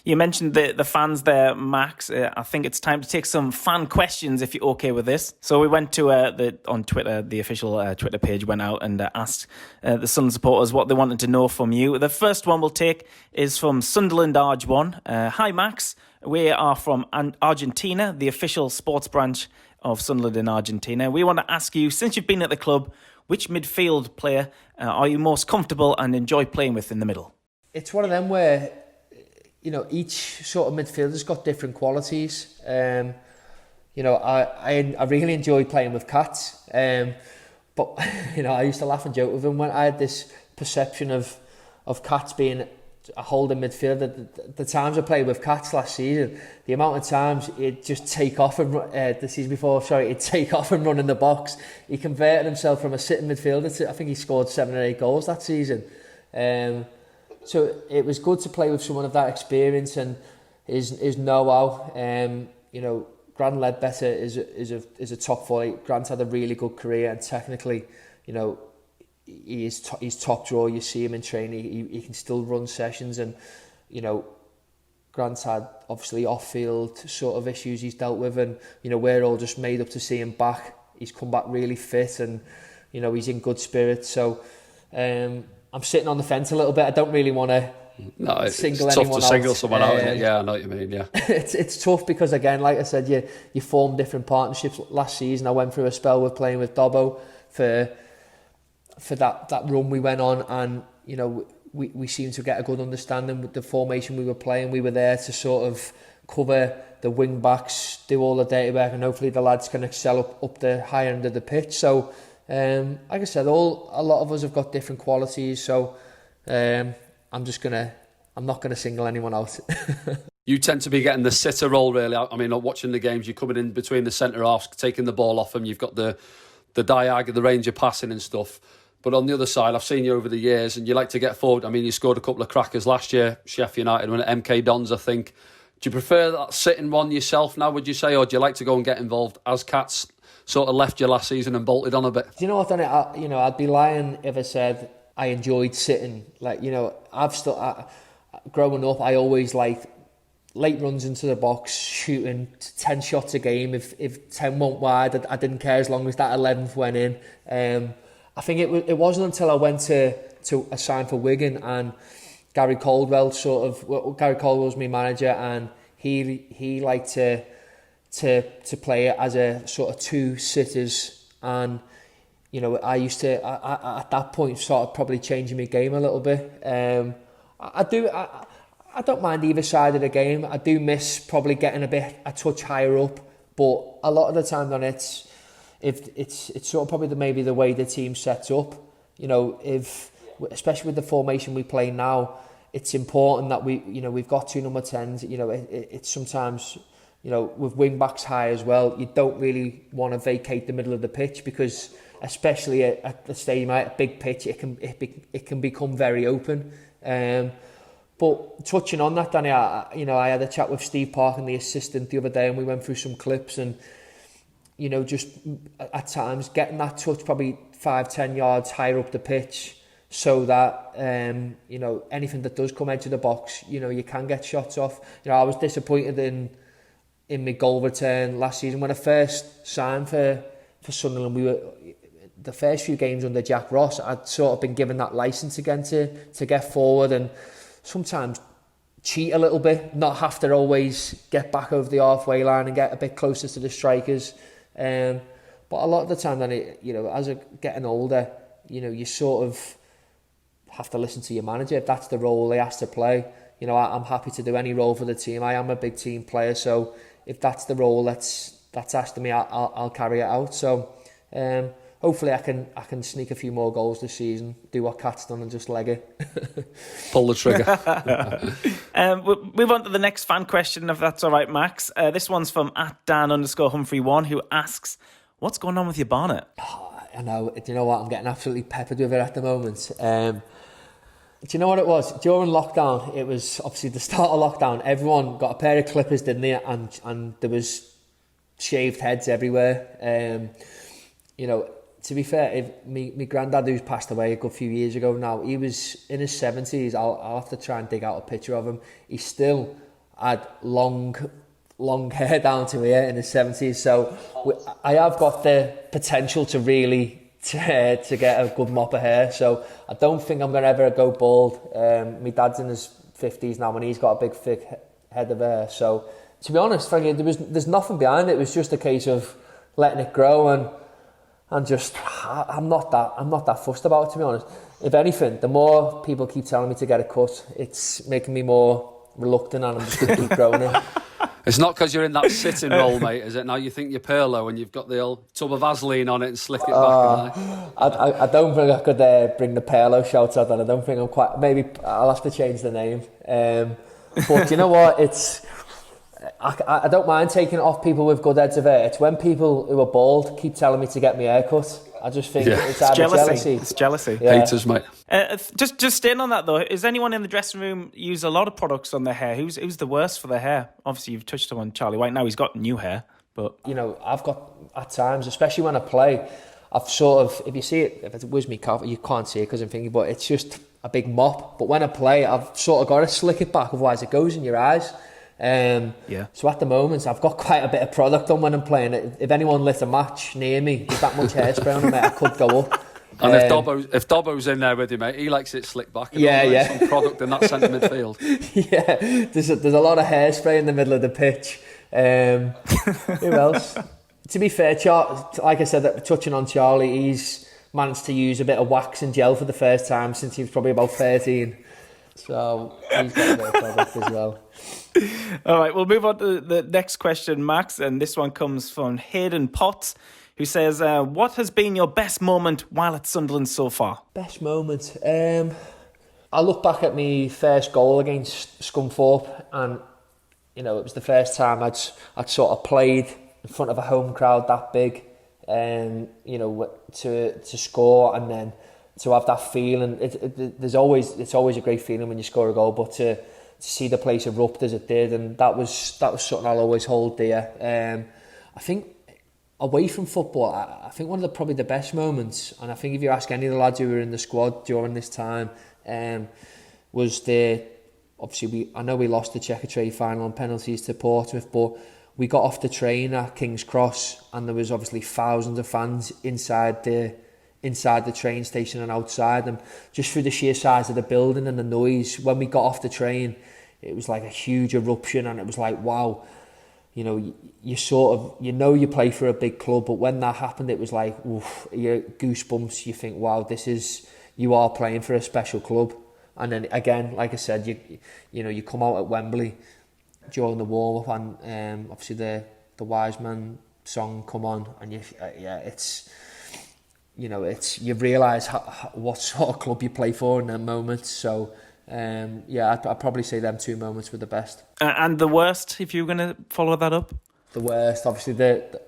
You mentioned the fans there, Max. I think it's time to take some fan questions, if you're okay with this. So we went to on Twitter, the official Twitter page went out and asked the Sunderland supporters what they wanted to know from you. The first one we'll take is from Sunderland Arj1. Hi, Max. We are from Argentina, the official sports branch of Sunderland in Argentina. We want to ask you, since you've been at the club, which midfield player are you most comfortable and enjoy playing with in the middle? It's one of them where, you know, each sort of midfielder's got different qualities. You know, I really enjoy playing with Cats. But, you know, I used to laugh and joke with him when I had this perception of Cats being a holding midfielder. The times I played with Cats last season, the amount of times he'd just take off and the season before, he'd take off and run in the box. He converted himself from a sitting midfielder to, I think he scored 7 or 8 goals that season. So it was good to play with someone of that experience and his know-how. You know, Grant Ledbetter is a top volley. Grant had a really good career, and technically, you know, he's top draw. You see him in training, he can still run sessions, and you know, Grant's had obviously off-field sort of issues he's dealt with, and you know, we're all just made up to see him back. He's come back really fit, and you know, he's in good spirits. So I'm sitting on the fence a little bit. I don't really want to single anyone out. It's tough to single someone out, isn't it? Yeah, I know what you mean, yeah. It's tough because, again, like I said, you form different partnerships. Last season, I went through a spell with playing with Dobbo for that run we went on, and, you know, we seemed to get a good understanding with the formation we were playing. We were there to sort of cover the wing backs, do all the dirty work, and hopefully the lads can excel up the higher end of the pitch. So, like I said, a lot of us have got different qualities, so I'm not gonna single anyone out. You tend to be getting the sitter role, really. I mean, watching the games, you're coming in between the centre halves, taking the ball off them. You've got the diag, the range of passing and stuff. But on the other side, I've seen you over the years, and you like to get forward. I mean, you scored a couple of crackers last year, Sheffield United, when at MK Dons, I think. Do you prefer that sitting one yourself now, would you say, or do you like to go and get involved as Cats sort of left you last season and bolted on a bit? Do you know what, Danny? I'd be lying if I said I enjoyed sitting. Like, you know, growing up, I always liked late runs into the box, shooting 10 shots a game. If 10 went wide, I didn't care as long as that 11th went in. I think it wasn't until I went to a sign for Wigan, and Gary Caldwell was my manager, and he liked to play it as a sort of 2 sitters, and you know, I used to at that point started probably changing my game a little bit. I don't mind either side of the game. I do miss probably getting a touch higher up, But a lot of the time, then it's sort of probably maybe the way the team sets up. You know, especially with the formation we play now, it's important that we've got 2 number 10s. You know, it's sometimes, you know, with wing backs high as well, you don't really want to vacate the middle of the pitch, because especially at the stadium, at a big pitch, it can become very open. But touching on that, Danny, I had a chat with Steve Parkin, the assistant, the other day, and we went through some clips, and you know, just at times getting that touch probably 5-10 yards higher up the pitch, so that you know, anything that does come edge of the box, you know, you can get shots off. You know, I was disappointed in my goal return last season when I first signed for Sunderland. We were the first few games under Jack Ross. I'd sort of been given that license again to get forward and sometimes cheat a little bit, not have to always get back over the halfway line and get a bit closer to the strikers. But a lot of the time, then, you know, as I'm getting older, you know, you sort of have to listen to your manager. If that's the role he has to play, you know, I'm happy to do any role for the team. I am a big team player, so if that's the role that's asked of me, I'll carry it out. So hopefully I can sneak a few more goals this season, do what Cat's done and just leg it. Pull the trigger. We'll move on to the next fan question, if that's all right, Max. This one's from @Dan_Humphrey1, who asks, what's going on with your bonnet? I know, do you know what? I'm getting absolutely peppered with it at the moment. Do you know what it was? During lockdown, it was obviously the start of lockdown. Everyone got a pair of clippers, didn't they? And there was shaved heads everywhere. You know, to be fair, my granddad, who's passed away a good few years ago now, he was in his 70s. I'll have to try and dig out a picture of him. He still had long hair down to here in his 70s. So I have got the potential to really to get a good mop of hair. So I don't think I'm going to ever go bald. My dad's in his 50s now and he's got a big thick head of hair. So to be honest, frankly, there's nothing behind it. It was just a case of letting it grow and just I'm not that fussed about it, to be honest. If anything, the more people keep telling me to get a cut, it's making me more reluctant, and I'm just going to keep growing it. It's not because you're in that sitting role, mate, is it? Now you think you're Perlo and you've got the old tub of Vaseline on it and slick it back. I don't think I could bring the Perlo shout out, and I don't think I'm quite. Maybe I'll have to change the name. But you know what? I don't mind taking it off people with good heads of hair. It's when people who are bald keep telling me to get my hair cut. I just think it's jealousy. It's jealousy. Yeah. Haters, mate. Just staying on that though, is anyone in the dressing room use a lot of products on their hair? Who's the worst for their hair? Obviously, you've touched on Charlie White. Now he's got new hair, but you know, I've got at times, especially when I play, I've sort of, if you see it, if it was me, you can't see it because I'm thinking, but it's just a big mop. But when I play, I've sort of got to slick it back, otherwise it goes in your eyes. So at the moment I've got quite a bit of product on when I'm playing. If anyone lit a match near me with that much hairspray on it, mate, I could go up. And if Dobbo's in there with you, mate, he likes it slicked back. Some product in that centre midfield. Yeah, there's a lot of hairspray in the middle of the pitch. Who else? To be fair, like I said, touching on Charlie, he's managed to use a bit of wax and gel for the first time since he was probably about 13. So he's got a bit of product as well. All right, we'll move on to the next question, Max, and this one comes from Hayden Potts, who says, what has been your best moment while at Sunderland so far? Best moment? I look back at my first goal against Scunthorpe, and you know, it was the first time I'd sort of played in front of a home crowd that big, you know, to score and then to have that feeling. It's always a great feeling when you score a goal, but to see the place erupt as it did, and that was something I'll always hold dear. I think away from football, I think one of probably the best moments, and I think if you ask any of the lads who were in the squad during this time, was obviously I know we lost the Checkatrade final on penalties to Portsmouth, but we got off the train at King's Cross and there was obviously thousands of fans inside the train station and outside, and just through the sheer size of the building and the noise, when we got off the train, it was like a huge eruption, and it was like, wow, you know, you sort of, you know, you play for a big club, but when that happened, it was like, oof, you goosebumps. You think, wow, you are playing for a special club. And then again, like I said, you know, you come out at Wembley during the warm up, and obviously the the Wise Man song come on, and you realise what sort of club you play for in them moments. So I'd probably say them 2 moments were the best. And the worst, if you were going to follow that up? The worst, obviously the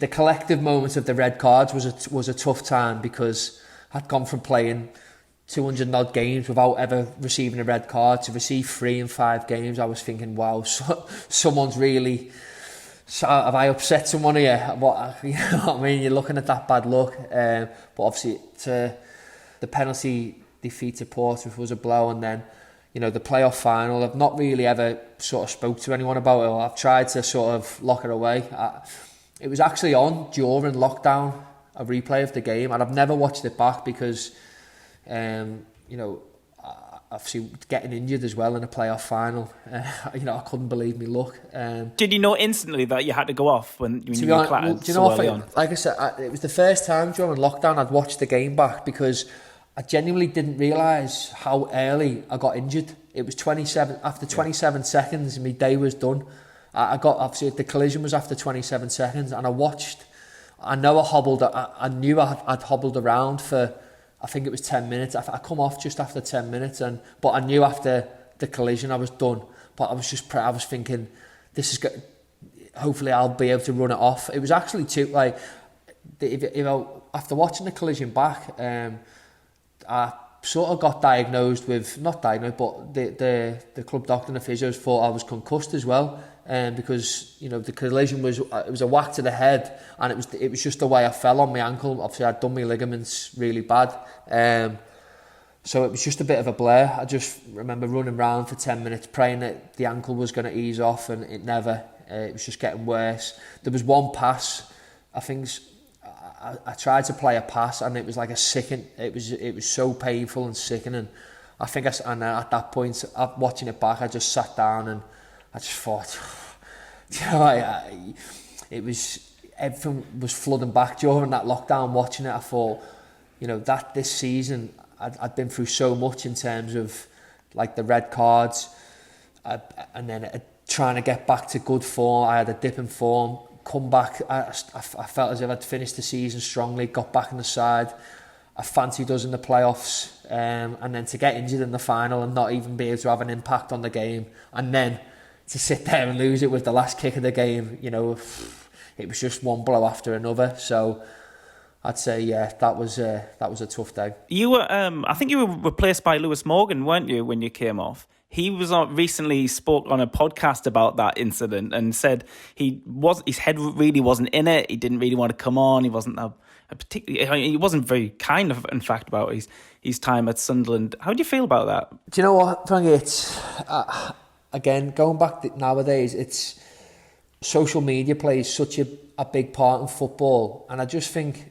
collective moments of the red cards was a tough time, because I'd gone from playing 200 odd games without ever receiving a red card to receive 3 in 5 games. I was thinking, wow, someone's really... So have I upset someone here? You know what I mean? You're looking at that bad luck. But obviously, the penalty defeat to Portsmouth was a blow, and then, you know, the playoff final, I've not really ever sort of spoke to anyone about it, or I've tried to sort of lock it away. It was actually on during lockdown, a replay of the game, and I've never watched it back because, obviously getting injured as well in a playoff final, I couldn't believe me luck. Did you know instantly that you had to go off when you were clattered early on? Like I said, it was the first time during lockdown I'd watched the game back, because I genuinely didn't realise how early I got injured. It was 27 seconds, my day was done. Obviously the collision was after 27 seconds, and I knew I'd hobbled around for, I think it was 10 minutes. I come off just after 10 minutes, but I knew after the collision I was done. But I was thinking, this is good. Hopefully I'll be able to run it off. It was actually after watching the collision back, I sort of got diagnosed with, not diagnosed, but the club doctor and the physios thought I was concussed as well. Because, you know, the collision was a whack to the head, and it was just the way I fell on my ankle. Obviously I'd done my ligaments really bad, so it was just a bit of a blur. I just remember running around for 10 minutes praying that the ankle was going to ease off, and it never. It was just getting worse. There was one pass, I think I tried to play a pass, and it was like it was so painful and sickening. I think at that point, watching it back, I just sat down and I just thought, everything was flooding back during that lockdown. Watching it, I thought, that this season I'd been through so much in terms of like the red cards, and then trying to get back to good form. I had a dip in form, come back. I felt as if I'd finished the season strongly, got back in the side. I fancied us in the playoffs, and then to get injured in the final and not even be able to have an impact on the game, and then to sit there and lose it with the last kick of the game, it was just one blow after another. So I'd say, that was a tough day. You were, I think you were replaced by Lewis Morgan, weren't you, when you came off? He was recently spoke on a podcast about that incident and said his head really wasn't in it. He didn't really want to come on. He wasn't he wasn't very kind, in fact, about his time at Sunderland. How do you feel about that? Do you know what, Frankie? It's again, going back nowadays, it's social media plays such a big part in football, and I think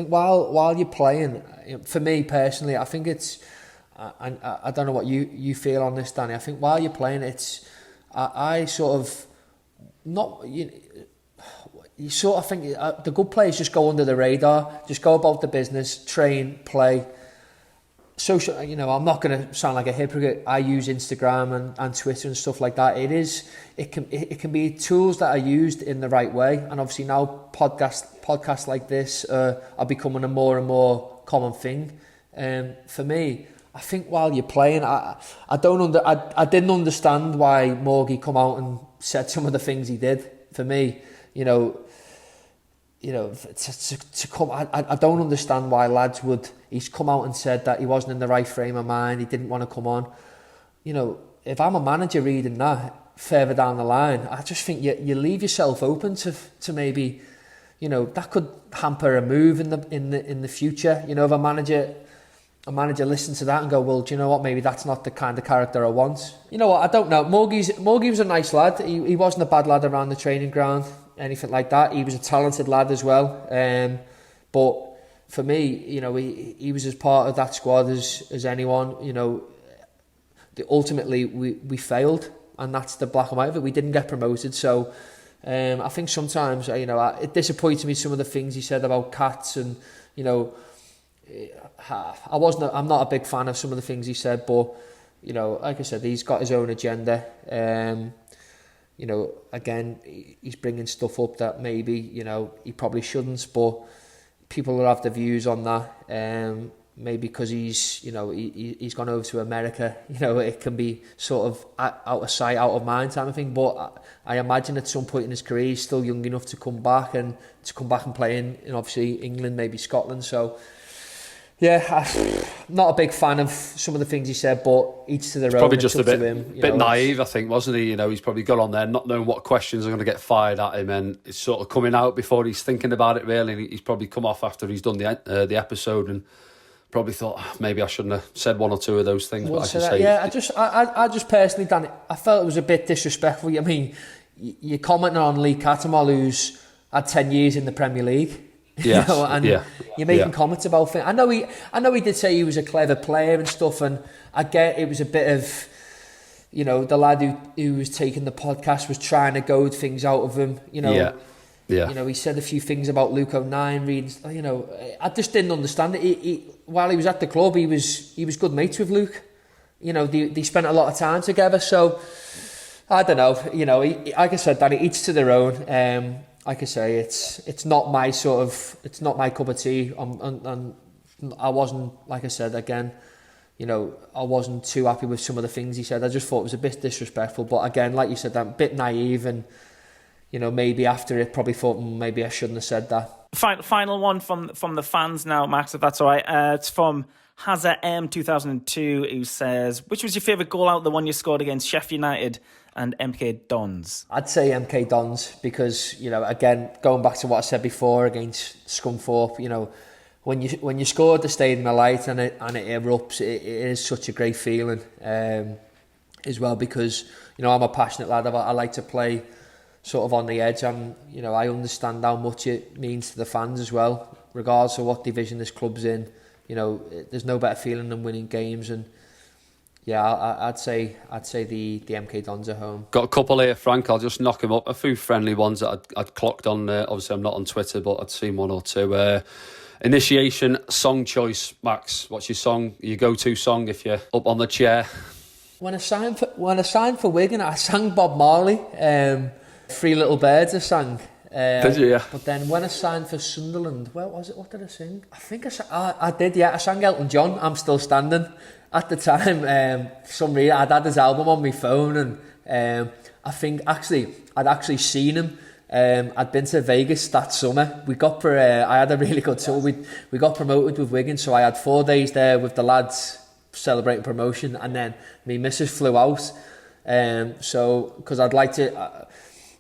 while you're playing, for me personally, I think it's, I don't know what you feel on this, Danny. I think while you're playing, it's I sort of not you sort of think the good players just go under the radar, just go about the business, train, play. Social, I'm not going to sound like a hypocrite. I use Instagram and Twitter and stuff like that. It can be tools that are used in the right way, and obviously now podcasts like this are becoming a more and more common thing. For me, I think while you're playing, I didn't understand why Morgie come out and said some of the things he did. For me, to come, I don't understand why lads he's come out and said that he wasn't in the right frame of mind, he didn't want to come on. If I'm a manager reading that further down the line, I just think you leave yourself open to maybe, that could hamper a move in the future. If a manager listens to that and go, well, do you know what, maybe that's not the kind of character I want. You know what, I don't know. Morgie was a nice lad. He wasn't a bad lad around the training ground, anything like that. He was a talented lad as well. But for me, he was as part of that squad as anyone. Ultimately we failed, and that's the black and white of it. We didn't get promoted, so I think sometimes it disappointed me, some of the things he said about cats, and I'm not a big fan of some of the things he said, but you know, like I said, he's got his own agenda. You know, again, he's bringing stuff up that maybe, you know, he probably shouldn't, but people will have their views on that. Maybe because he's, you know, he's gone over to America, you know, it can be sort of out of sight, out of mind type of thing. But I imagine at some point in his career, he's still young enough to come back and play in obviously England, maybe Scotland. So, yeah, I'm not a big fan of some of the things he said, but each to their own. Probably just a bit him, naive, I think, wasn't he? You know, he's probably got on there not knowing what questions are going to get fired at him, and it's sort of coming out before he's thinking about it. Really, he's probably come off after he's done the episode and probably thought, maybe I shouldn't have said one or two of those things. Well, but I just personally, Dan, I felt it was a bit disrespectful. I mean, you're commenting on Lee Cattermole, who's had 10 years in the Premier League. Yes. You know, and you're making comments about things. I know he did say he was a clever player and stuff, and I get it was a bit of, you know, the lad who was taking the podcast was trying to goad things out of him. You know, you know, he said a few things about Luke O'Nien reading. You know, I just didn't understand it. While he was at the club, he was good mates with Luke. You know, they spent a lot of time together. So I don't know. You know, like I said, Danny, each to their own. Like I say, it's not my cup of tea. And I wasn't, like I said again, you know, I wasn't too happy with some of the things he said. I just thought it was a bit disrespectful. But again, like you said, I'm a bit naive, and you know, maybe after it, probably thought maybe I shouldn't have said that. Final one from the fans now, Max, if that's all right. It's from Hazza M 2002, who says, "Which was your favourite goal out? The one you scored against Sheffield United and MK Dons?" I'd say MK Dons because, you know, again, going back to what I said before against Scunthorpe, you know, when you score at the Stadium of Light and it erupts, it is such a great feeling as well, because, you know, I'm a passionate lad. I like to play sort of on the edge, and, you know, I understand how much it means to the fans as well, regardless of what division this club's in. You know, there's no better feeling than winning games, and yeah, I'd say the MK Dons are home. Got a couple here, Frank. I'll just knock them up. A few friendly ones that I'd clocked on. Obviously, I'm not on Twitter, but I'd seen one or two. Initiation song choice, Max. What's your song? Your go-to song if you're up on the chair? When I signed for Wigan, I sang Bob Marley. Three Little Birds I sang. Did you? Yeah. But then when I signed for Sunderland, what did I sing? I think I did, yeah. I sang Elton John, I'm Still Standing. At the time, for some reason, I'd had his album on my phone, and I think I'd actually seen him. I'd been to Vegas that summer. I had a really good tour. We got promoted with Wigan, so I had 4 days there with the lads celebrating promotion, and then me missus flew out. So, because I'd like to...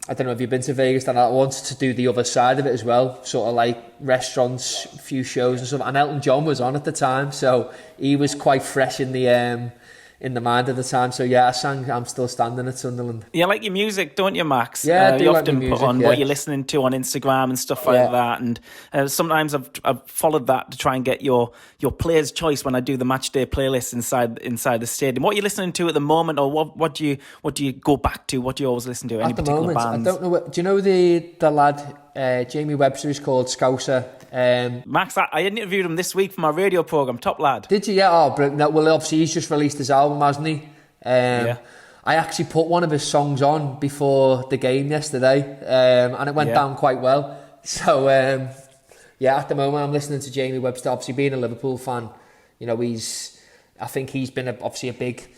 I don't know if you've been to Vegas, and I wanted to do the other side of it as well, sort of like restaurants, a few shows and stuff. And Elton John was on at the time, so he was quite fresh in the mind at the time. So yeah, I sang I'm Still Standing at Sunderland. You like your music, don't you, Max? Yeah, I do you like often music, put on yeah. what you're listening to on Instagram and stuff like that. And sometimes I've followed that to try and get your player's choice when I do the match day playlist inside the stadium. What are you listening to at the moment, or what do you go back to? What do you always listen to? Any At the particular moment, bands? I don't know. Do you know the lad Jamie Webster is called Scouser? Max, I interviewed him this week for my radio programme, Top Lad. Did you? Yeah. Oh, brilliant. Well, obviously he's just released his album, hasn't he? I actually put one of his songs on before the game yesterday, and it went down quite well. So at the moment I'm listening to Jamie Webster. Obviously, being a Liverpool fan, you know, I think he's been obviously a big,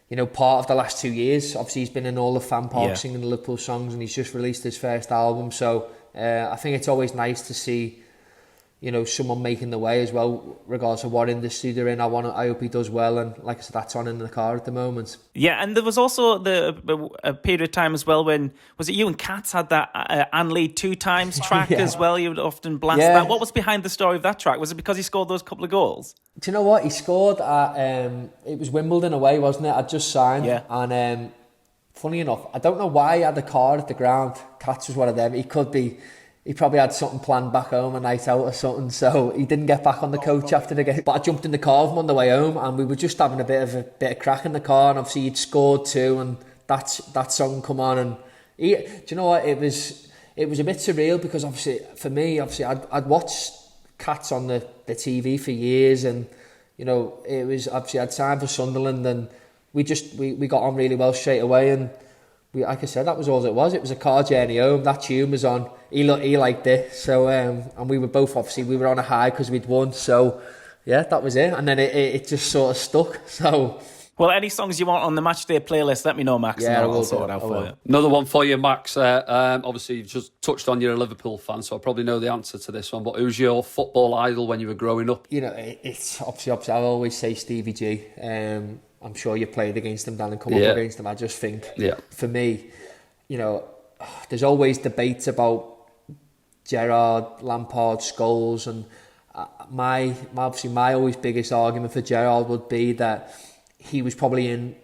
you know, part of the last 2 years. Obviously, he's been in all the fan parks singing the Liverpool songs, and he's just released his first album. So I think it's always nice to see, you know, someone making the way as well, regardless of what industry they're in. I hope he does well, and like I said, that's on in the car at the moment. Yeah, and there was also a period of time as well when, was it you and Katz had that Anne Lee 2 times track as well? You would often blast that. What was behind the story of that track? Was it because he scored those couple of goals? Do you know what? He scored at, it was Wimbledon away, wasn't it? I'd just signed. Yeah. And funny enough, I don't know why he had a car at the ground. Katz was one of them. He probably had something planned back home, a night out or something, so he didn't get back on the coach after the game. But I jumped in the car with him on the way home, and we were just having a bit of crack in the car, and obviously he'd scored 2, and that song come on, and do you know what? It was a bit surreal, because obviously for me, I'd watched Cats on the TV for years, and you know, it was obviously I'd signed for Sunderland, and we got on really well straight away, and like I said, that was all it was. It was a car journey home. That tune was on. He liked it. So and we were both, obviously, we were on a high because we'd won. So yeah, that was it. And then it just sort of stuck. So. Well, any songs you want on the matchday playlist, let me know, Max. Yeah, I'll sort it out for you. Another one for you, Max. Obviously, you've just touched on you're a Liverpool fan, so I probably know the answer to this one. But who's your football idol when you were growing up? You know, it's obviously I'll always say Stevie G. I'm sure you played against him, Dan, and come up against him. I just think, for me, you know, there's always debates about Gerrard, Lampard, Scholes, and my always biggest argument for Gerrard would be that he was probably in,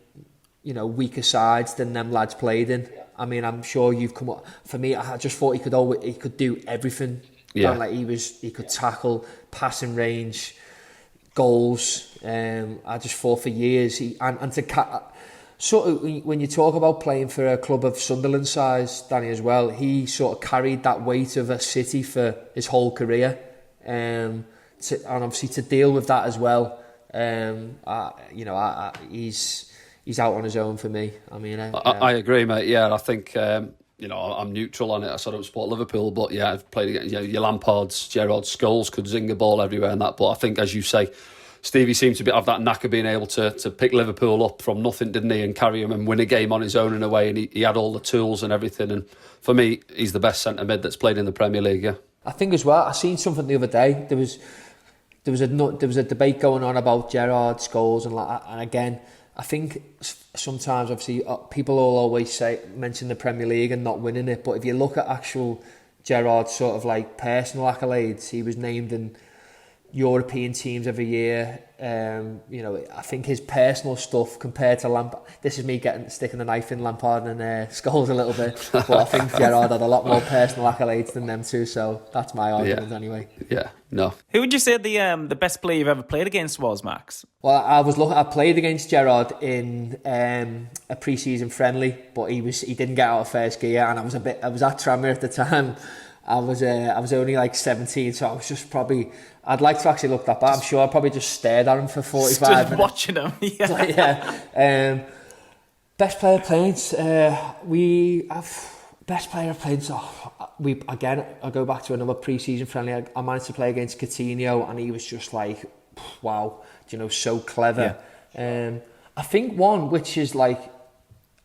you know, weaker sides than them lads played in. I mean, I'm sure you've come up. For me, I just thought he could do everything. Yeah. Like he could tackle, passing range, goals. I just thought for years sort of when you talk about playing for a club of Sunderland size, Danny, as well, he sort of carried that weight of a City for his whole career, and obviously to deal with that as well. He's out on his own for me. I mean, I agree, mate. Yeah, I think you know, I'm neutral on it. I sort of support Liverpool, but yeah, I've played against your Lampards, Gerrard, Scholes could zing the ball everywhere and that. But I think, as you say, Stevie seemed to have that knack of being able to pick Liverpool up from nothing, didn't he, and carry him and win a game on his own in a way. And he had all the tools and everything. And for me, he's the best centre mid that's played in the Premier League. Yeah, I think as well. I seen something the other day. There was a debate going on about Gerrard, Scholes, and again, I think sometimes, obviously, people will always mention the Premier League and not winning it. But if you look at actual Gerrard's sort of like personal accolades, he was named in European teams every year. You know, I think his personal stuff compared to Lampard. This is me sticking the knife in Lampard and Scholes a little bit, but I think Gerrard had a lot more personal accolades than them two. So that's my argument anyway. Yeah, no. Who would you say the best player you've ever played against was, Max? Well, I played against Gerrard in a pre-season friendly, but he didn't get out of first gear, and I was at Tranmere at the time. I was only like 17, so I was just probably. I'd like to actually look that back. I'm sure I probably just stared at him for 45 minutes. Just watching him, yeah. Best player playing. Best player playing. So I go back to another pre-season friendly. I managed to play against Coutinho, and he was just like, wow, you know, so clever. Yeah. I think one which is like,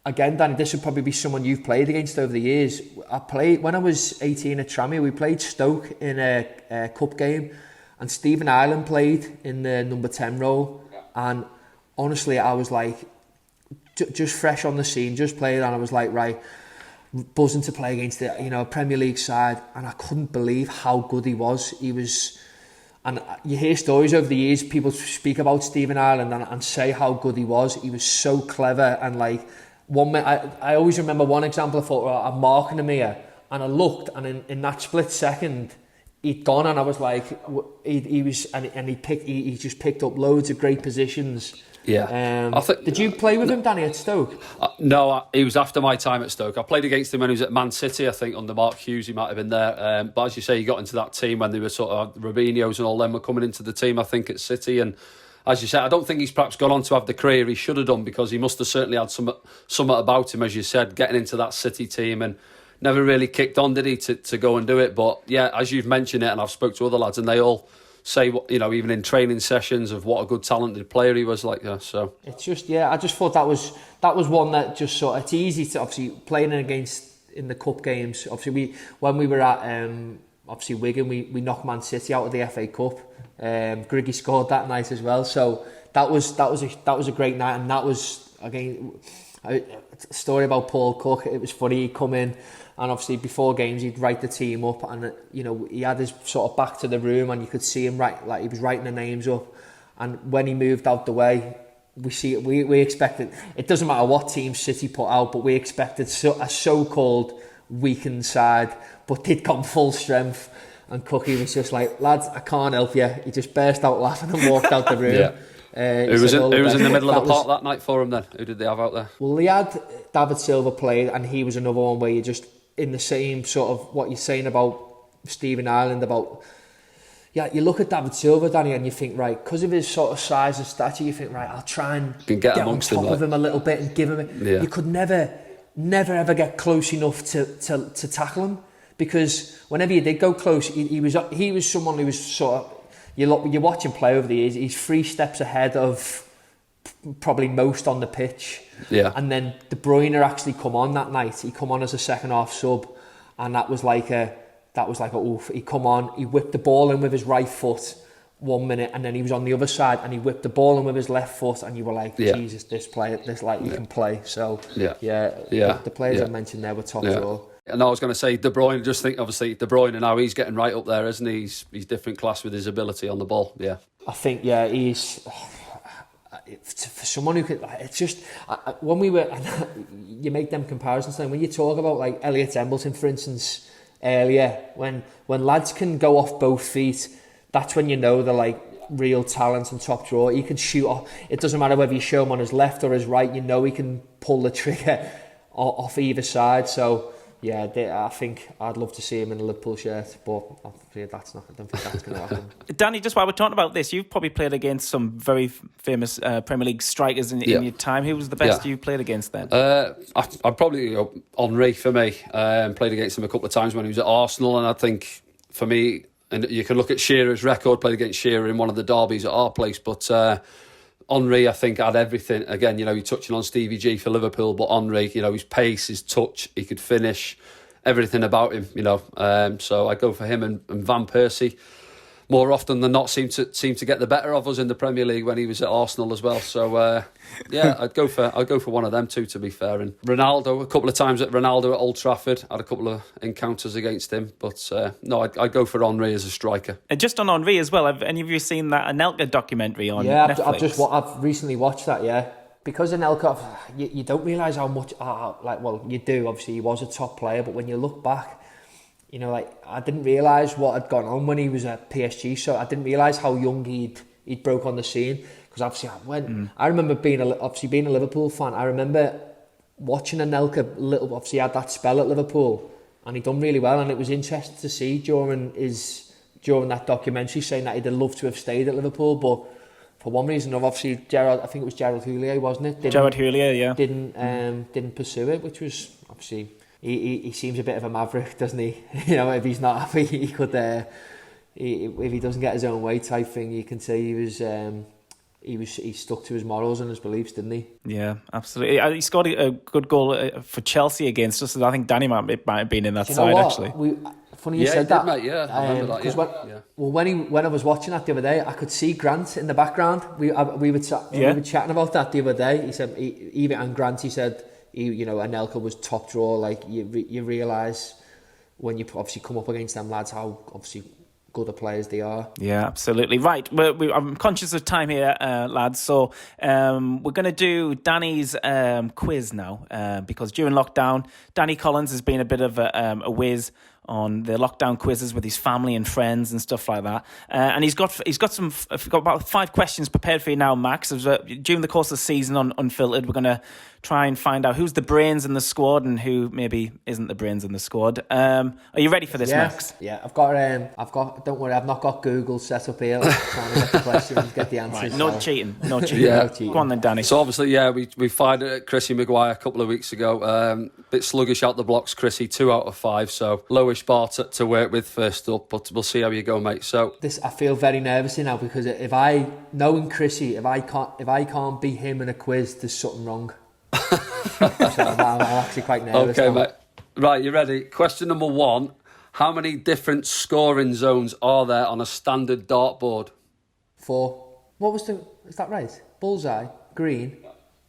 again, Danny, this would probably be someone you've played against over the years. When I was 18 at Tranmere, we played Stoke in a cup game, and Stephen Ireland played in the number 10 role. And honestly, I was like, just fresh on the scene, just played, and I was like, right, buzzing to play against a Premier League side, and I couldn't believe how good he was. He was, and you hear stories over the years, people speak about Stephen Ireland and say how good he was. He was so clever, and like, I always remember one example. I thought, I'm marking him here, and I looked, and in that split second, he'd gone, and I was like, he just picked up loads of great positions. Yeah. Did you play with him, Danny, at Stoke? No, he was after my time at Stoke. I played against him when he was at Man City, I think, under Mark Hughes. He might have been there. But as you say, he got into that team when they were sort of Robinhos and all them were coming into the team, I think, at City. And as you said, I don't think he's perhaps gone on to have the career he should have done, because he must have certainly had something about him, as you said, getting into that City team, and never really kicked on, did he, to go and do it. But yeah, as you've mentioned it, and I've spoke to other lads, and they all say, you know, even in training sessions, of what a good talented player he was. Like, so it's just, I just thought that was one that just sort of, it's easy to, obviously, playing against in the cup games. Obviously, when we were at obviously Wigan, we knocked Man City out of the FA Cup. Griggy scored that night as well, so that was a great night. And that was, again, a story about Paul Cook. It was funny, he'd come in, and obviously before games he'd write the team up, and you know, he had his sort of back to the room, and you could see him he was writing the names up. And when he moved out the way, we expected, it doesn't matter what team City put out, but we expected a so-called weakened side, but they'd come full strength. And Cookie was just like, lads, I can't help you. He just burst out laughing and walked out the room. Yeah. Who was in the middle of the park that night for him then? Who did they have out there? Well, they had David Silva played, and he was another one where you just, in the same sort of what you're saying about Stephen Ireland, about, yeah, you look at David Silva, Danny, and you think, right, because of his sort of size and stature, you think, right, I'll try and get on top of him a little bit and give him it. Yeah. You could never ever get close enough to tackle him, because whenever you did go close, he was someone who was sort of, you watch him play over the years, he's 3 steps ahead of probably most on the pitch. Yeah. And then De Bruyne actually come on that night. He come on as a second half sub, and that was like a oof. He come on, he whipped the ball in with his right foot 1 minute, and then he was on the other side and he whipped the ball in with his left foot, and you were like, Jesus, this he can play. So the players I mentioned there were top draw. And I was going to say De Bruyne. Just think, obviously, De Bruyne now he's getting right up there, isn't he? He's different class with his ability on the ball. Yeah, I think he's. For someone who could, it's just when we were, you make them comparisons. When you talk about like Elliot Embleton, for instance, earlier, when lads can go off both feet, that's when you know they're like real talent and top draw. He can shoot off. It doesn't matter whether you show him on his left or his right. You know he can pull the trigger off either side. So yeah, I think I'd love to see him in a Liverpool shirt, but I don't think that's going to happen. Danny, just while we're talking about this, you've probably played against some very famous Premier League strikers in your time. Who was the best you played against then? I'd probably Henry for me. Played against him a couple of times when he was at Arsenal, and I think for me, and you can look at Shearer's record, played against Shearer in one of the derbies at our place, but Henry, I think, had everything. Again, you're touching on Stevie G for Liverpool, but Henry, his pace, his touch, he could finish, everything about him, so I go for him and Van Persie. More often than not, seem to get the better of us in the Premier League when he was at Arsenal as well. So I'd go for one of them two, to be fair. And Ronaldo, a couple of times at Ronaldo at Old Trafford, had a couple of encounters against him. But no, I'd go for Henry as a striker. And just on Henry as well, have any of you seen that Anelka documentary on Netflix? I've recently watched that. Yeah, because Anelka, you don't realise how much. You do. Obviously, he was a top player, but when you look back, I didn't realise what had gone on when he was at PSG. So I didn't realise how young he'd broke on the scene. Because obviously, I remember being a Liverpool fan, I remember watching Anelka obviously had that spell at Liverpool, and he'd done really well. And it was interesting to see during that documentary saying that he'd have loved to have stayed at Liverpool, but for one reason or obviously I think it was Gerard Houllier, wasn't it? Gerard Houllier, yeah. Didn't pursue it, which was obviously. He seems a bit of a maverick, doesn't he? If he's not happy, he could. If he doesn't get his own way, type thing, you can say he stuck to his morals and his beliefs, didn't he? Yeah, absolutely. He scored a good goal for Chelsea against us. I think Danny might have been in that side actually. Funny you said that. Mate, yeah, I remember that. When I was watching that the other day, I could see Grant in the background. We were chatting about that the other day. He said, and Grant, he said. Anelka was top draw. Like you realise when you obviously come up against them lads how obviously good the players they are. Yeah, absolutely. Right, I'm conscious of time here, lads. So we're going to do Danny's quiz now because during lockdown, Danny Collins has been a bit of a whiz on the lockdown quizzes with his family and friends and stuff like that. And he's got about 5 questions prepared for you now, Max. During the course of the season on Unfiltered, we're going to try and find out who's the brains in the squad and who maybe isn't the brains in the squad. Are you ready for this, Max? Yeah, I've got. Don't worry, I've not got Google set up here. Trying to get the questions, get the answers. Right, no cheating. Yeah. No cheating. Go on then, Danny. So obviously, we fired it at Chrissy Maguire a couple of weeks ago. Bit sluggish out the blocks, Chrissy. 2 out of 5, so lowish bar to work with first up. But we'll see how you go, mate. So I feel very nervous now because knowing Chrissy, if I can't beat him in a quiz, there's something wrong. So I'm actually quite nervous. Okay, now. mate. Right, you ready? Question number 1. How many different scoring zones are there on a standard dartboard? 4. What was is that right? Bullseye, green,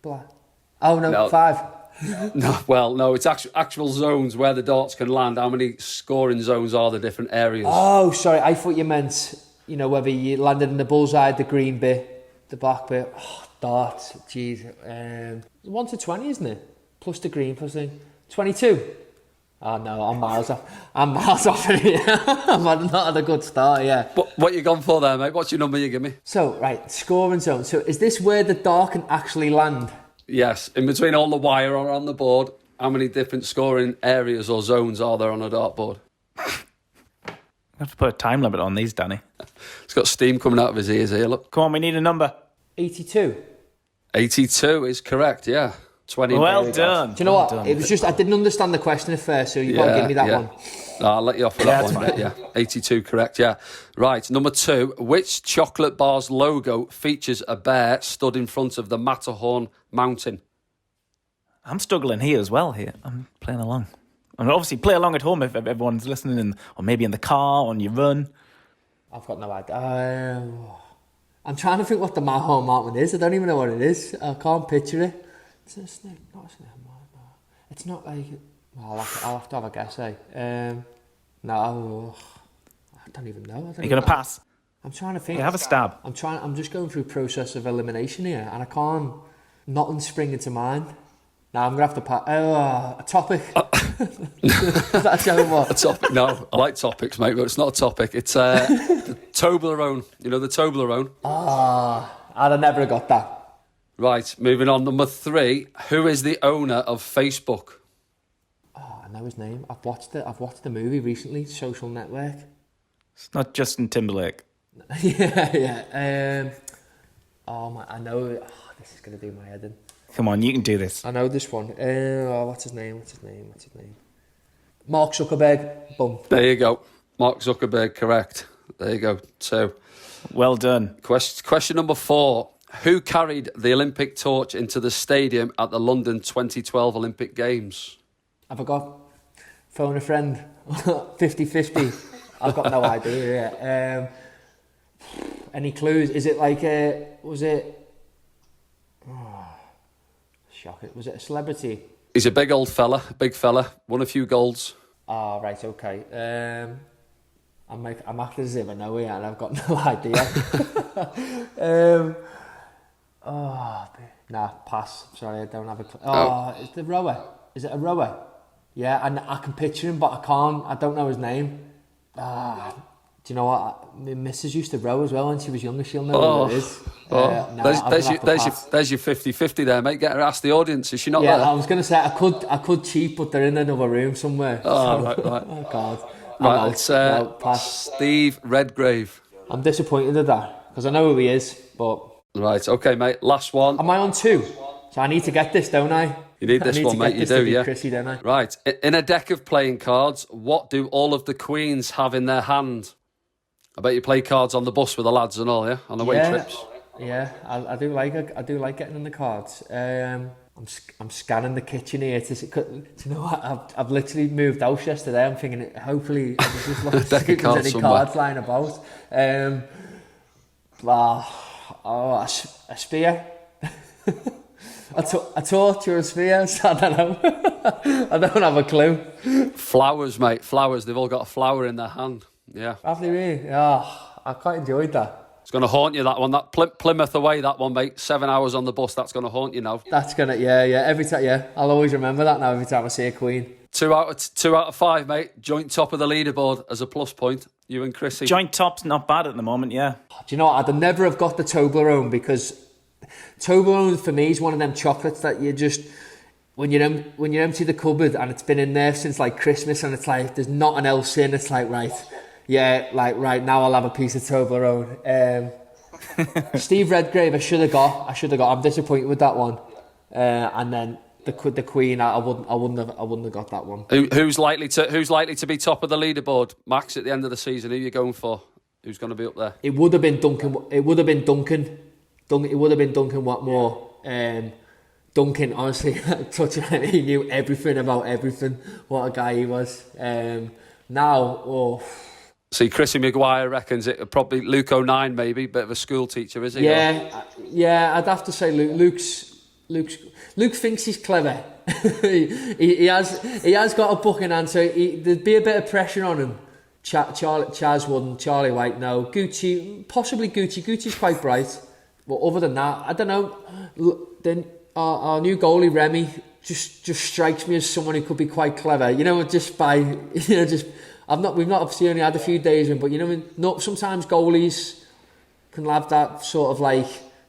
black. Oh no. 5. No, it's actual zones where the darts can land. How many scoring zones are the different areas? Oh, sorry, I thought you meant, whether you landed in the bullseye, the green bit, the black bit. Oh, darts, jeez. 1 to 20, isn't it? Plus the green, plus the 22. Oh no, I'm miles off. Here. I'm not had a good start, yeah. What you gone for there, mate? What's your number you give me? So, right, scoring zone. So, is this where the dart can actually land? Yes, in between all the wire on the board. How many different scoring areas or zones are there on a dartboard? I have to put a time limit on these, Danny. He's got steam coming out of his ears here, look. Come on, we need a number. 82. 82 is correct, yeah. 20. Well done. Do you know what? It was just, I didn't understand the question at first, so you've got to give me that one. I'll let you off for that one, mate, yeah. 82 correct, yeah. Right, number 2. Which chocolate bar's logo features a bear stood in front of the Matterhorn mountain? I'm struggling here as well. I'm playing along. And obviously play along at home if everyone's listening, or maybe in the car, on your run. I've got no idea. I'm trying to think what the Matterhorn mountain is. I don't even know what it is. I can't picture it. It's a snake, not a snake. It's not like... Well, I'll have to have a guess, eh? No, I don't even know. You're going to pass? I'm trying to think. Yeah, have a stab. I'm just going through a process of elimination here, and I can't... Nothing's springing to mind. Now I'm going to have to pass... a topic. Is that a joke? What? A topic? No, I like topics, mate, but it's not a topic. It's the Toblerone. You know the Toblerone? I'd have never got that. Right, moving on. Number 3. Who is the owner of Facebook? I know his name. I've watched it. I've watched the movie recently, Social Network. It's not Justin Timberlake. yeah. I know. This is going to do my head in. Come on, you can do this. I know this one. What's his name? Mark Zuckerberg. Boom. There you go. Mark Zuckerberg, correct. There you go. 2. Well done. Question number 4. Who carried the Olympic torch into the stadium at the London 2012 Olympic Games? I forgot. Phone a friend. 50-50. I've got no idea. Any clues? Is it like was it... shocking. Was it a celebrity? He's a big fella. Won a few golds. Right, okay. I'm acting as if I know it and I've got no idea. Nah, pass. Sorry, I don't have a clue. Is the rower? Is it a rower? Yeah, and I can picture him, but I can't. I don't know his name. Do you know what? My missus used to row as well when she was younger. She'll know who it is. There's your 50-50 there, mate. Get her, ask the audience. Is she not there? Yeah, I was going to say I could cheat, but they're in another room somewhere. Right. Oh, God. Right, it's pass. Steve Redgrave. I'm disappointed at that, because I know who he is, but... Right, okay, mate. Last one. Am I on 2? So I need to get this, don't I? You need this one, mate. You do, yeah. Chrissy, don't I? Right. In a deck of playing cards, what do all of the queens have in their hand? I bet you play cards on the bus with the lads and all, yeah? On away trips. Yeah, I do like getting in the cards. I'm scanning the kitchen here to you know what? I've literally moved house yesterday. I'm thinking hopefully there's just like deck of cards any cards lying about. A spear. A torch or a spear. I don't know. I don't have a clue. Flowers, mate. Flowers. They've all got a flower in their hand. Yeah. Have they really? I quite enjoyed that. It's going to haunt you, that one. That Plymouth away, that one, mate. 7 hours on the bus. That's going to haunt you now. That's going to, yeah. Every time, yeah. I'll always remember that now every time I see a queen. 2 out of 5, mate. Joint top of the leaderboard as a plus point. You and Chrissy. Joint top's not bad at the moment, yeah. Do you know what? I'd never have got the Toblerone, because Toblerone for me is one of them chocolates that you just... When you empty the cupboard and it's been in there since like Christmas and it's like there's nothing else in, it's like right now I'll have a piece of Toblerone. Steve Redgrave, I should have got. I'm disappointed with that one. And then the Queen, I wouldn't have got that one. Who's likely to be top of the leaderboard, Max, at the end of the season? Who are you going for? Who's going to be up there? It would have been Duncan. It would have been Duncan Watmore. Duncan, honestly, touching him, he knew everything about everything. What a guy he was. See, Chrissy Maguire reckons it probably Luke O'Nine, maybe, bit of a school teacher, is he? Yeah, I'd have to say Luke thinks he's clever. he has got a book in hand, so there'd be a bit of pressure on him. Chaz wouldn't, Charlie White, no. Possibly Gucci. Gucci's quite bright. But other than that, I don't know. Then our new goalie, Remy, just strikes me as someone who could be quite clever. We've not obviously only had a few days in, but sometimes goalies can have that sort of like,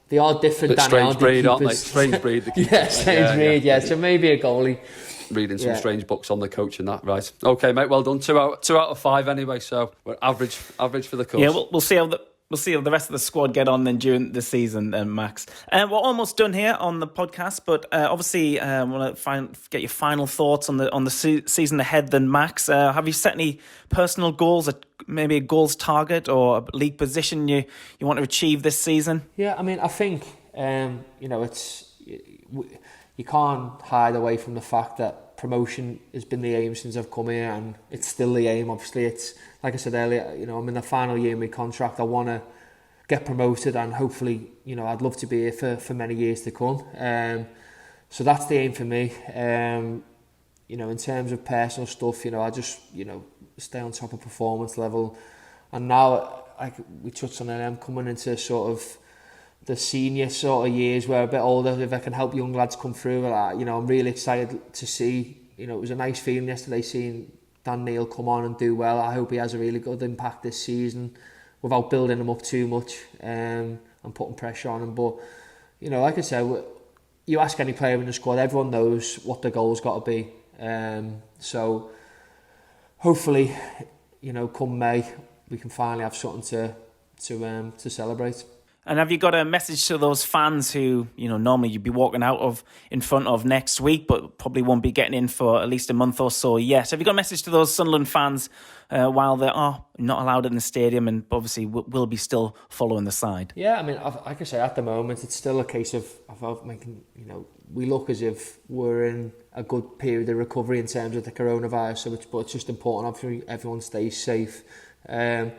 they are different. Strange breed, aren't they? Strange breed. Strange breed. So maybe a goalie. reading some strange books on the coach and that. Right. Okay, mate. Well done. 2 out of 5 anyway. So we're average for the course. Yeah, we'll see how the rest of the squad get on then during the season, Max. We're almost done here on the podcast, but obviously I want to get your final thoughts on the season ahead then, Max. Have you set any personal goals, maybe a goals target or a league position you want to achieve this season? Yeah, I mean, I think, you can't hide away from the fact that promotion has been the aim since I've come here, and it's still the aim. Obviously, it's like I said earlier, I'm in the final year of my contract. I want to get promoted, and hopefully, I'd love to be here for many years to come. So that's the aim for me. In terms of personal stuff, I just, stay on top of performance level. And now, like we touched on it, I'm coming into sort of the senior sort of years where I'm a bit older. If I can help young lads come through, I'm really excited to see. It was a nice feeling yesterday seeing Dan Neil come on and do well. I hope he has a really good impact this season without building him up too much and putting pressure on him. But, like I said, you ask any player in the squad, everyone knows what the goal's got to be. So hopefully, come May, we can finally have something to celebrate. And have you got a message to those fans who, normally you'd be walking out in front of next week, but probably won't be getting in for at least a month or so yet? Have you got a message to those Sunderland fans while they are not allowed in the stadium and obviously will be still following the side? Yeah, I mean, like I say, at the moment, it's still a case of making, we look as if we're in a good period of recovery in terms of the coronavirus, but it's just important, obviously, everyone stays safe. And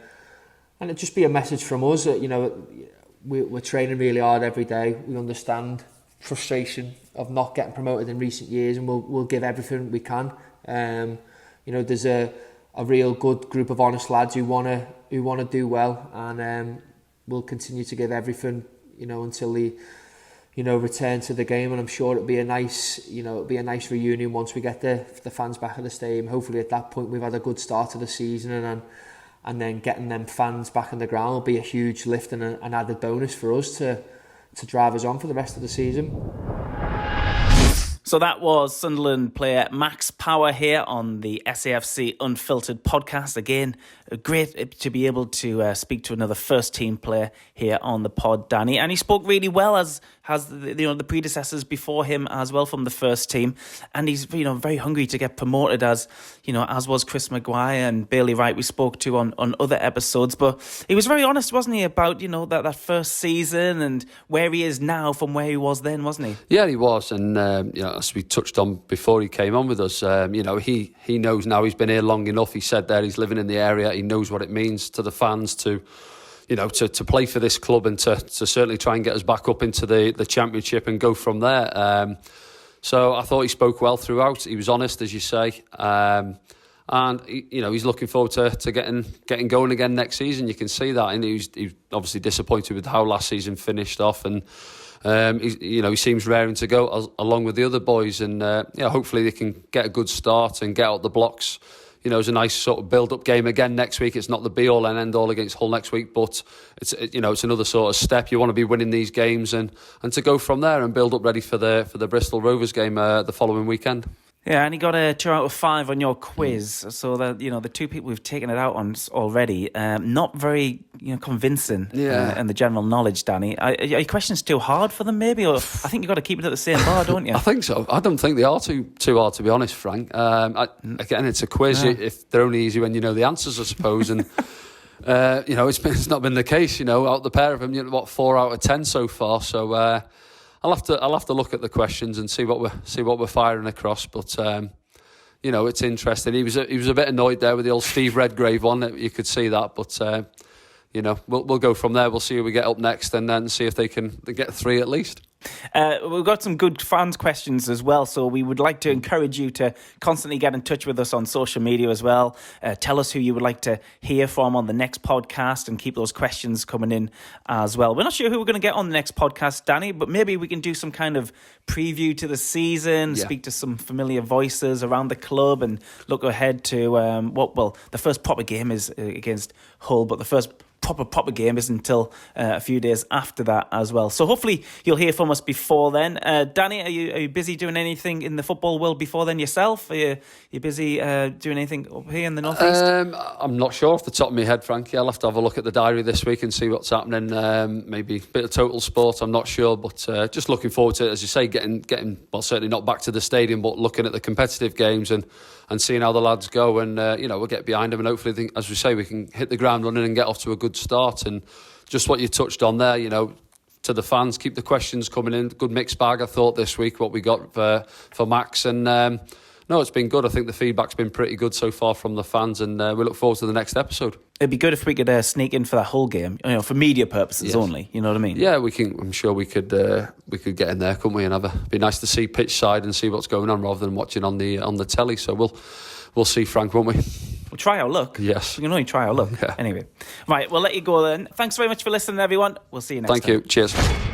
it'd just be a message from us that, we're training really hard every day. We understand frustration of not getting promoted in recent years, and we'll give everything we can. There's a real good group of honest lads who wanna do well, and we'll continue to give everything, until they, return to the game. And I'm sure it'll be a nice reunion once we get the fans back at the stadium. Hopefully at that point we've had a good start to the season, and then getting them fans back on the ground will be a huge lift and an added bonus for us to drive us on for the rest of the season. So that was Sunderland player Max Power here on the SAFC Unfiltered podcast. Again, great to be able to speak to another first-team player here on the pod, Danny. And he spoke really well, as the predecessors before him as well from the first team. And he's very hungry to get promoted, as was Chris Maguire and Bailey Wright we spoke to on other episodes. But he was very honest, wasn't he, about that first season and where he is now from where he was then, wasn't he? Yeah, he was, and as we touched on before he came on with us, he knows now. He's been here long enough. He said there he's living in the area. He knows what it means to the fans to play for this club and to certainly try and get us back up into the Championship and go from there. So I thought he spoke well throughout. He was honest, as you say, and he's looking forward to getting going again next season. You can see that, and he's obviously disappointed with how last season finished off, and he seems raring to go along with the other boys, and hopefully they can get a good start and get out the blocks. It's a nice sort of build-up game again next week. It's not the be-all and end-all against Hull next week, but it's another sort of step. You want to be winning these games and to go from there and build up ready for the Bristol Rovers game the following weekend. Yeah, and he got a 2 out of 5 on your quiz. So that the two people we've taken it out on already, not very convincing. Yeah. In the general knowledge, Danny. Are your questions too hard for them, maybe? Or I think you've got to keep it at the same bar, don't you? I think so. I don't think they are too hard, to be honest, Frank. Again, it's a quiz. Yeah. If they're only easy when you know the answers, I suppose. And it's not been the case. Out the pair of them, 4 out of 10 so far. So. I'll have to look at the questions and see what we're firing across, but it's interesting. He was a bit annoyed there with the old Steve Redgrave one. You could see that, but we'll go from there. We'll see who we get up next, and then see if they get 3 at least. We've got some good fans questions as well, so we would like to encourage you to constantly get in touch with us on social media as well. Tell us who you would like to hear from on the next podcast, and keep those questions coming in as well. We're not sure who we're going to get on the next podcast, Danny, but maybe we can do some kind of preview to the season, speak to some familiar voices around the club, and look ahead to the first proper game is against Hull, but the first proper game isn't until a few days after that as well. So hopefully you'll hear from us before then. Danny, are you busy doing anything in the football world before then yourself? Are you busy doing anything up here in the North East? I'm not sure off the top of my head, Frankie. I'll have to have a look at the diary this week and see what's happening. Maybe a bit of total sport, I'm not sure, but just looking forward to it, as you say, getting well, certainly not back to the stadium, but looking at the competitive games and seeing how the lads go, and we'll get behind them, and hopefully, as we say, we can hit the ground running and get off to a good start. And just what you touched on there, to the fans, keep the questions coming in. Good mixed bag, I thought, this week, what we got for Max, and no, it's been good. I think the feedback's been pretty good so far from the fans, and we look forward to the next episode. It'd be good if we could sneak in for that whole game, for media purposes only. You know what I mean? Yeah, we can. I'm sure we could get in there, couldn't we? And it'd be nice to see pitch side and see what's going on rather than watching on the telly. So we'll see, Frank, won't we? We'll try our luck. Yes, we can only try our luck. Yeah. Anyway, right, we'll let you go then. Thanks very much for listening, everyone. We'll see you next time. Thank you. Cheers.